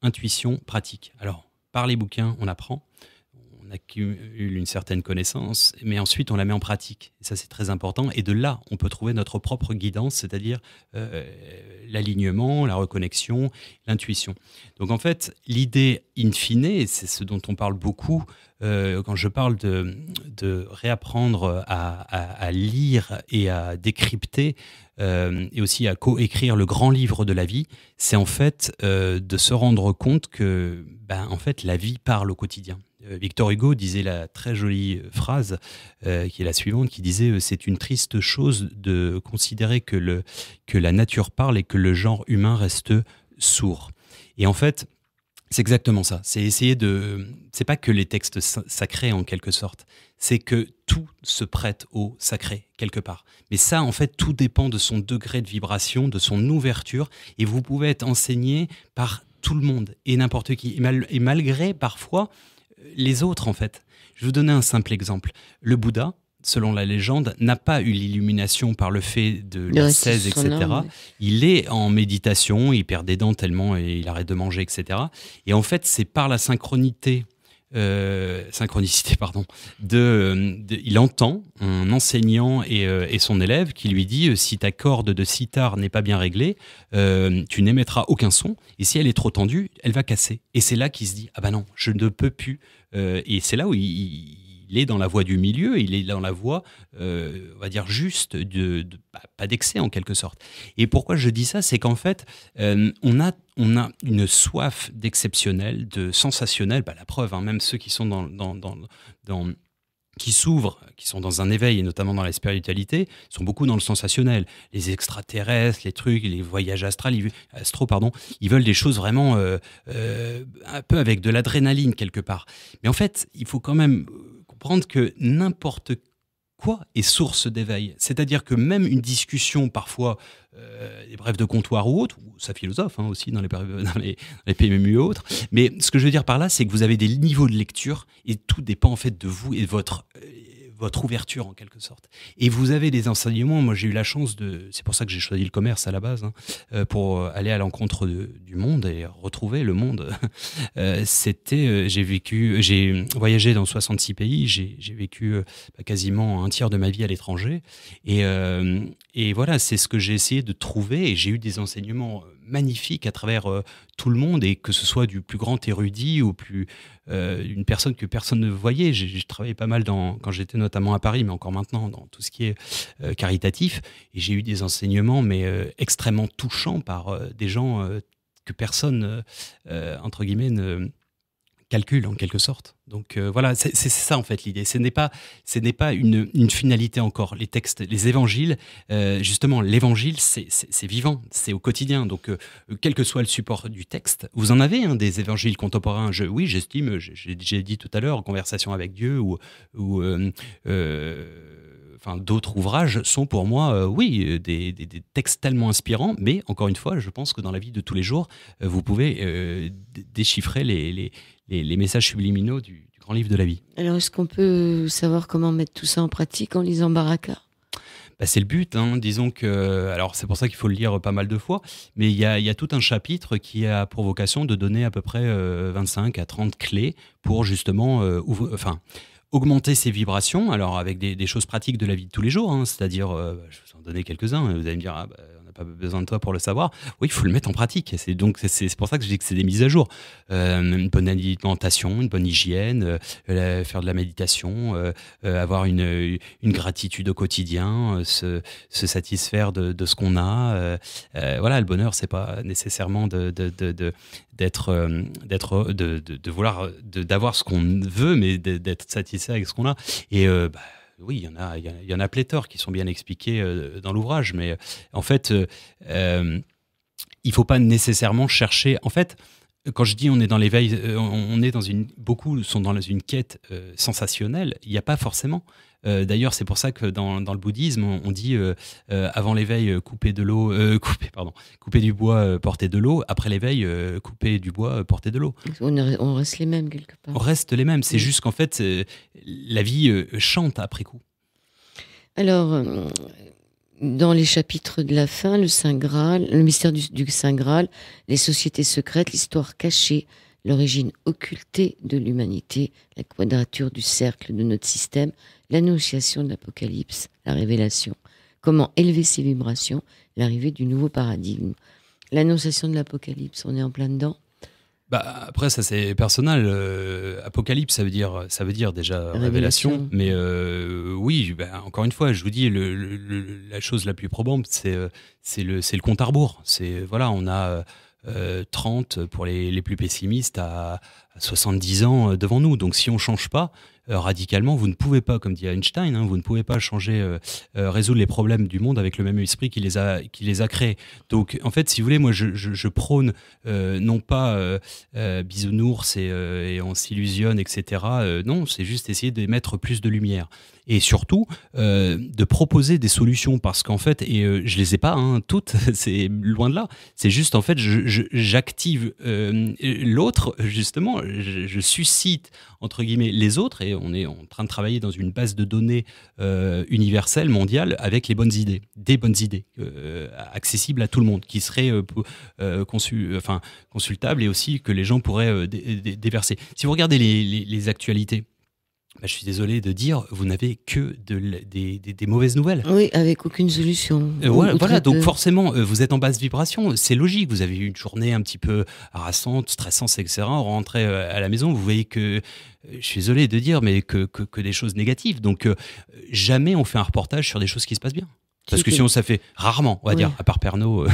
intuition, pratique. Alors, par les bouquins, on apprend, on accumule une certaine connaissance, mais ensuite on la met en pratique. Et ça, c'est très important. Et de là, on peut trouver notre propre guidance, c'est-à-dire l'alignement, la reconnexion, l'intuition. Donc en fait, l'idée in fine, et c'est ce dont on parle beaucoup, quand je parle de réapprendre à lire et à décrypter, et aussi à coécrire le grand livre de la vie, c'est en fait de se rendre compte que en fait, la vie parle au quotidien. Victor Hugo disait la très jolie phrase qui est la suivante, qui disait c'est une triste chose de considérer que la nature parle et que le genre humain reste sourd. Et en fait, c'est exactement ça. C'est essayer c'est pas que les textes sacrés en quelque sorte, c'est que tout se prête au sacré quelque part. Mais ça, en fait, tout dépend de son degré de vibration, de son ouverture, et vous pouvez être enseigné par tout le monde et n'importe qui, et malgré parfois les autres, en fait. Je vais vous donner un simple exemple. Le Bouddha, selon la légende, n'a pas eu l'illumination par le fait de l'ascèse, etc. Il est en méditation, il perd des dents tellement il arrête de manger, etc. Et en fait, c'est par la synchronicité, il entend un enseignant et son élève qui lui dit si ta corde de sitar n'est pas bien réglée, tu n'émettras aucun son, et si elle est trop tendue, elle va casser. Et c'est là qu'il se dit ah bah non, je ne peux plus. Et c'est là où il est dans la voie du milieu, il est dans la voie, on va dire, juste, pas d'excès en quelque sorte. Et pourquoi je dis ça, c'est qu'en fait, on a une soif d'exceptionnel, de sensationnel, la preuve, hein, même ceux qui sont qui s'ouvrent, qui sont dans un éveil, et notamment dans la spiritualité, sont beaucoup dans le sensationnel. Les extraterrestres, les trucs, les voyages astraux, ils veulent des choses vraiment un peu avec de l'adrénaline quelque part. Mais en fait, il faut quand même comprendre que n'importe quoi est source d'éveil. C'est-à-dire que même une discussion, parfois, des brefs de comptoir ou autres, ou ça philosophe aussi dans les PMU et autres, mais ce que je veux dire par là, c'est que vous avez des niveaux de lecture et tout dépend en fait de vous et de votre ouverture en quelque sorte. Et vous avez des enseignements, moi j'ai eu la chance c'est pour ça que j'ai choisi le commerce à la base, pour aller à l'encontre du monde et retrouver le monde. J'ai voyagé dans 66 pays, j'ai vécu quasiment un tiers de ma vie à l'étranger, et voilà, c'est ce que j'ai essayé de trouver, et j'ai eu des enseignements magnifiques à travers tout le monde, et que ce soit du plus grand érudit ou une personne que personne ne voyait. J'ai travaillé pas mal quand j'étais notamment à Paris, mais encore maintenant dans tout ce qui est caritatif, et j'ai eu des enseignements mais extrêmement touchants par des gens que personne, entre guillemets, ne calcule en quelque sorte. Donc voilà, c'est ça en fait l'idée. Ce n'est pas une finalité encore. Les textes, les évangiles, justement, l'évangile, c'est vivant, c'est au quotidien. Donc quel que soit le support du texte, vous en avez des évangiles contemporains. Oui, j'estime, j'ai dit tout à l'heure, en conversation avec Dieu ou enfin, d'autres ouvrages sont pour moi, oui, des textes tellement inspirants, mais encore une fois, je pense que dans la vie de tous les jours, vous pouvez déchiffrer les messages subliminaux du grand livre de la vie. Alors, est-ce qu'on peut savoir comment mettre tout ça en pratique en lisant Baraka ? Bah, c'est le but, hein. Disons que, alors c'est pour ça qu'il faut le lire pas mal de fois, mais il y a tout un chapitre qui a pour vocation de donner à peu près 25 à 30 clés pour justement augmenter ses vibrations, alors avec des choses pratiques de la vie de tous les jours, hein, c'est-à-dire, je vais vous en donner quelques-uns, vous allez me dire, on n'a pas besoin de toi pour le savoir. Oui, il faut le mettre en pratique, c'est pour ça que je dis que c'est des mises à jour. Une bonne alimentation, une bonne hygiène, faire de la méditation, avoir une gratitude au quotidien, se satisfaire de ce qu'on a. Voilà, le bonheur, c'est pas nécessairement d'avoir ce qu'on veut, mais d'être satisfait avec ce qu'on a. Et oui, il y en a pléthore qui sont bien expliqués dans l'ouvrage, mais en fait, il faut pas nécessairement chercher. En fait, quand je dis on est dans l'éveil, beaucoup sont dans une quête sensationnelle. Il n'y a pas forcément. D'ailleurs, c'est pour ça que dans le bouddhisme, on dit avant l'éveil, couper du bois, porter de l'eau. Après l'éveil, couper du bois, porter de l'eau. On reste les mêmes quelque part. On reste les mêmes. C'est juste qu'en fait, la vie chante après coup. Alors, dans les chapitres de la fin, le Saint Graal, le mystère du Saint Graal, les sociétés secrètes, l'histoire cachée, l'origine occultée de l'humanité, la quadrature du cercle de notre système, l'annonciation de l'Apocalypse, la révélation, comment élever ses vibrations, l'arrivée du nouveau paradigme. L'annonciation de l'Apocalypse, on est en plein dedans. Après, ça c'est personnel. Apocalypse, ça veut dire déjà révélation. Mais oui, encore une fois, je vous dis, la chose la plus probante, c'est le compte à rebours. Voilà, on a 30 pour les plus pessimistes à 70 ans devant nous. Donc si on ne change pas radicalement, vous ne pouvez pas, comme dit Einstein, vous ne pouvez pas changer, résoudre les problèmes du monde avec le même esprit qui les a créés. Donc en fait, si vous voulez, moi je prône non pas bisounours et on s'illusionne, etc. Non, c'est juste essayer de mettre plus de lumière. Et surtout, de proposer des solutions, parce qu'en fait, et je les ai pas toutes, c'est loin de là, c'est juste en fait, j'active l'autre, justement, je suscite, entre guillemets, les autres, et on est en train de travailler dans une base de données universelle, mondiale, avec les bonnes idées, des bonnes idées, accessibles à tout le monde, qui seraient consultables, et aussi que les gens pourraient déverser. Si vous regardez les actualités, je suis désolé de dire, vous n'avez que des mauvaises nouvelles. Oui, avec aucune solution. Voilà, donc forcément, vous êtes en basse vibration. C'est logique, vous avez eu une journée un petit peu harassante, stressante, etc. Vous rentrez à la maison, vous voyez que, je suis désolé de dire, mais que des choses négatives. Donc, jamais on fait un reportage sur des choses qui se passent bien. Parce que sinon, ça fait rarement, on va dire, à part Pernod.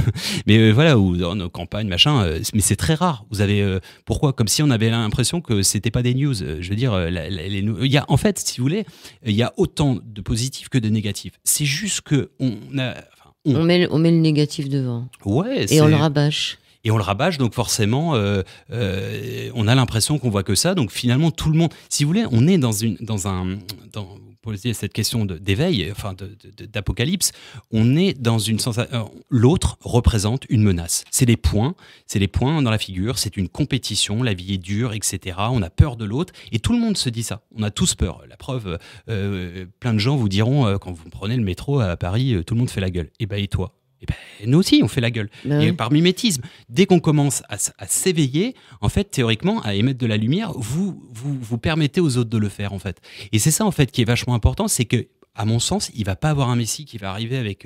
Mais voilà, ou dans nos campagnes, machin. Mais c'est très rare. Vous avez pourquoi ? Comme si on avait l'impression que c'était pas des news. Je veux dire, il y a, en fait, si vous voulez, il y a autant de positifs que de négatifs. C'est juste que on met le négatif devant. Ouais. Et on le rabâche. Et on le rabâche, donc forcément, on a l'impression qu'on voit que ça. Donc finalement, tout le monde, si vous voulez, on est poser cette question d'éveil, d'apocalypse, on est dans une sensation. L'autre représente une menace. C'est les points dans la figure, c'est une compétition, la vie est dure, etc. On a peur de l'autre, et tout le monde se dit ça. On a tous peur. La preuve, plein de gens vous diront, quand vous prenez le métro à Paris, tout le monde fait la gueule. Et toi ? Nous aussi, on fait la gueule. Et par mimétisme, dès qu'on commence à s'éveiller, en fait, théoriquement, à émettre de la lumière, vous permettez aux autres de le faire, en fait. Et c'est ça, en fait, qui est vachement important, c'est que à mon sens, il va pas avoir un Messi qui va arriver avec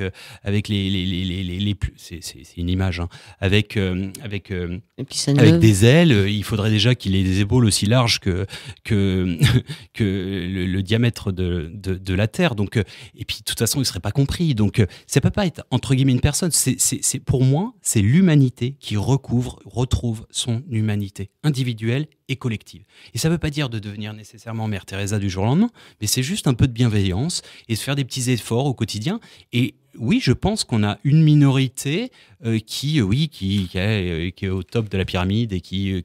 les plus. C'est une image, hein, avec des ailes. Il faudrait déjà qu'il ait des épaules aussi larges que le diamètre de la Terre. Donc, et puis de toute façon, il serait pas compris. Donc, ça peut pas être entre guillemets une personne. C'est pour moi, c'est l'humanité qui retrouve son humanité individuelle et collective. Et ça veut pas dire de devenir nécessairement Mère Teresa du jour au lendemain, mais c'est juste un peu de bienveillance et de faire des petits efforts au quotidien. Et oui, je pense qu'on a une minorité qui est au top de la pyramide et qui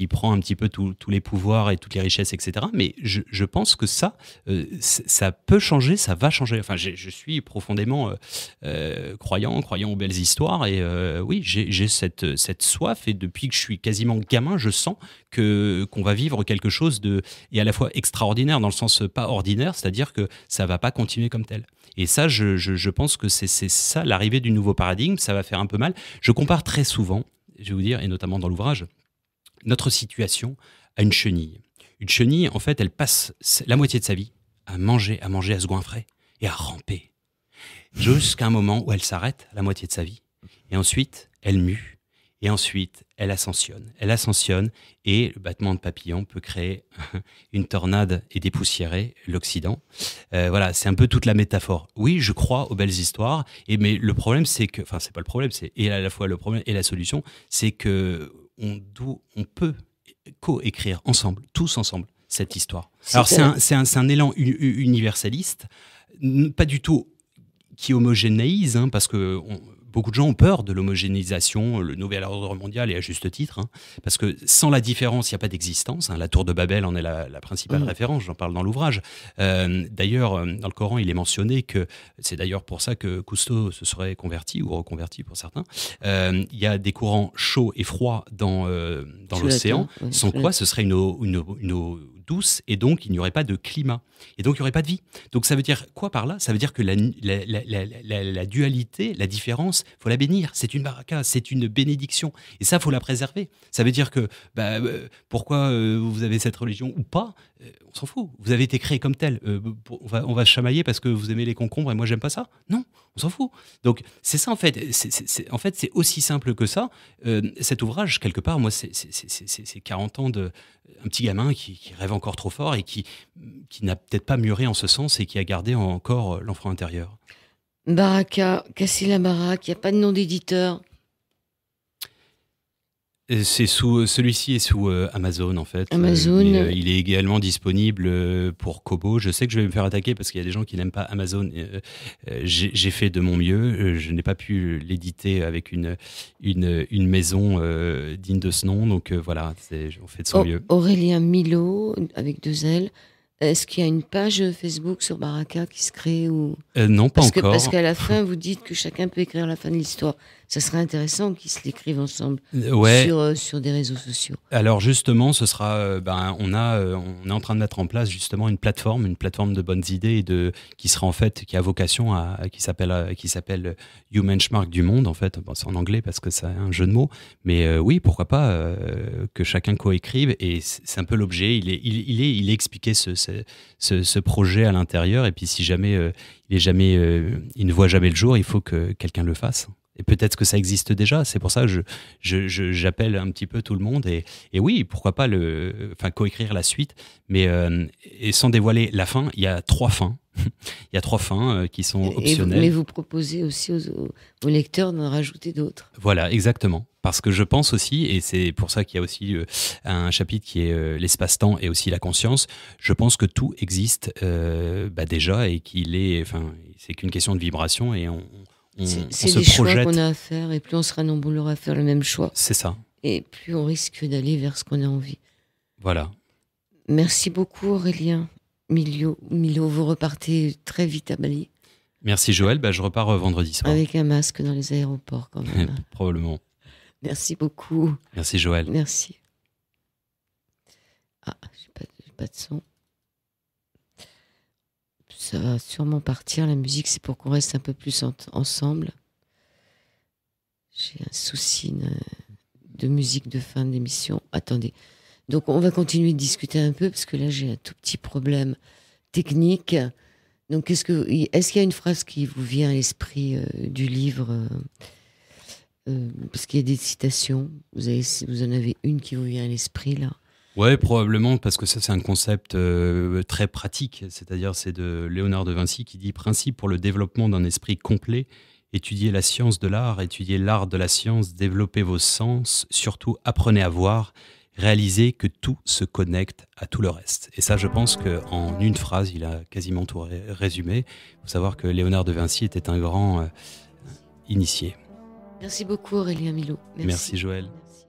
prend un petit peu tous les pouvoirs et toutes les richesses, etc. Mais je pense que ça peut changer, ça va changer. Enfin, je suis profondément croyant aux belles histoires et oui, j'ai cette soif et depuis que je suis quasiment gamin, je sens qu'on va vivre quelque chose et à la fois extraordinaire dans le sens pas ordinaire, c'est-à-dire que ça va pas continuer comme tel. Et ça, je pense que c'est ça, l'arrivée du nouveau paradigme, ça va faire un peu mal. Je compare très souvent, je vais vous dire, et notamment dans l'ouvrage, notre situation à une chenille. Une chenille, en fait, elle passe la moitié de sa vie à manger, à se goinfrer et à ramper. Jusqu'à un moment où elle s'arrête à la moitié de sa vie. Et ensuite, elle mue. Et ensuite, elle ascensionne. Elle ascensionne et le battement de papillon peut créer une tornade et dépoussiérer l'Occident. Voilà, c'est un peu toute la métaphore. Oui, je crois aux belles histoires, mais le problème, c'est que... Enfin, c'est pas le problème, c'est et à la fois le problème et la solution, c'est que on peut co-écrire ensemble, tous ensemble, cette histoire. Alors, c'est un élan universaliste, pas du tout qui homogénéise, hein, parce que beaucoup de gens ont peur de l'homogénéisation, le nouvel ordre mondial, et à juste titre, hein, parce que sans la différence, il n'y a pas d'existence. Hein, la tour de Babel en est la principale référence, j'en parle dans l'ouvrage. D'ailleurs, dans le Coran, il est mentionné que, c'est d'ailleurs pour ça que Cousteau se serait converti, ou reconverti pour certains, il y a des courants chauds et froids dans l'océan, sans quoi ce serait une eau douce, et donc il n'y aurait pas de climat. Et donc il n'y aurait pas de vie. Donc ça veut dire quoi par là? Ça veut dire que la dualité, la différence, faut la bénir. C'est une baraka, c'est une bénédiction. Et ça, faut la préserver. Ça veut dire que pourquoi vous avez cette religion ou pas, on s'en fout. Vous avez été créé comme tel. On va se chamailler parce que vous aimez les concombres et moi j'aime pas ça? Non, on s'en fout. Donc c'est ça en fait. En fait, c'est aussi simple que ça. Cet ouvrage, quelque part, moi, c'est 40 ans un petit gamin qui rêve encore trop fort et qui n'a peut-être pas mûri en ce sens et qui a gardé encore l'enfant intérieur. Baraka, casser la baraque, il n'y a pas de nom d'éditeur. Celui-ci est sous Amazon en fait. Amazon. Il est également disponible pour Kobo. Je sais que je vais me faire attaquer parce qu'il y a des gens qui n'aiment pas Amazon. J'ai fait de mon mieux. Je n'ai pas pu l'éditer avec une maison digne de ce nom. Donc voilà, on fait de son mieux. Aurélien Milot avec 2 L. Est-ce qu'il y a une page Facebook sur Baraka qui se crée ou... Non, pas encore. Parce qu'à la fin, vous dites que chacun peut écrire la fin de l'histoire. Ça serait intéressant qu'ils se l'écrivent ensemble sur des réseaux sociaux. Alors justement, ce sera, on est en train de mettre en place justement une plateforme de bonnes idées qui sera en fait, qui a vocation qui s'appelle You Benchmark du monde en fait. Bon, c'est en anglais parce que c'est un jeu de mots, mais oui, pourquoi pas que chacun coécrive, et c'est un peu l'objet. Il est expliqué ce projet à l'intérieur, et puis si jamais il ne voit jamais le jour, il faut que quelqu'un le fasse. Et peut-être que ça existe déjà. C'est pour ça que j'appelle un petit peu tout le monde. Et oui, pourquoi pas coécrire la suite. Mais et sans dévoiler la fin, il y a 3 fins. Il y a 3 fins qui sont optionnelles. Mais vous proposez aussi aux lecteurs d'en rajouter d'autres. Voilà, exactement. Parce que je pense aussi, et c'est pour ça qu'il y a aussi un chapitre qui est l'espace-temps et aussi la conscience, je pense que tout existe déjà, et c'est qu'une question de vibration, et c'est des choix qu'on a à faire, et plus on sera nombreux à faire le même choix. C'est ça. Et plus on risque d'aller vers ce qu'on a envie. Voilà. Merci beaucoup Aurélien. Milo, vous repartez très vite à Bali. Merci Joël, je repars vendredi soir. Avec un masque dans les aéroports quand même. Probablement. Merci beaucoup. Merci Joël. Merci. Ah, j'ai pas de son. Ça va sûrement partir, la musique, c'est pour qu'on reste un peu plus ensemble. J'ai un souci de musique de fin d'émission. Attendez. Donc on va continuer de discuter un peu, parce que là j'ai un tout petit problème technique. Donc, est-ce qu'il y a une phrase qui vous vient à l'esprit du livre parce qu'il y a des citations. Vous en avez une qui vous vient à l'esprit là? Ouais, probablement, parce que ça, c'est un concept très pratique. C'est-à-dire, c'est de Léonard de Vinci qui dit: principe pour le développement d'un esprit complet, étudiez la science de l'art, étudiez l'art de la science, développez vos sens, surtout apprenez à voir, réalisez que tout se connecte à tout le reste. Et ça, je pense qu'en une phrase, il a quasiment tout résumé. Il faut savoir que Léonard de Vinci était un grand initié. Merci beaucoup Aurélien Milot. Merci Joël. Merci.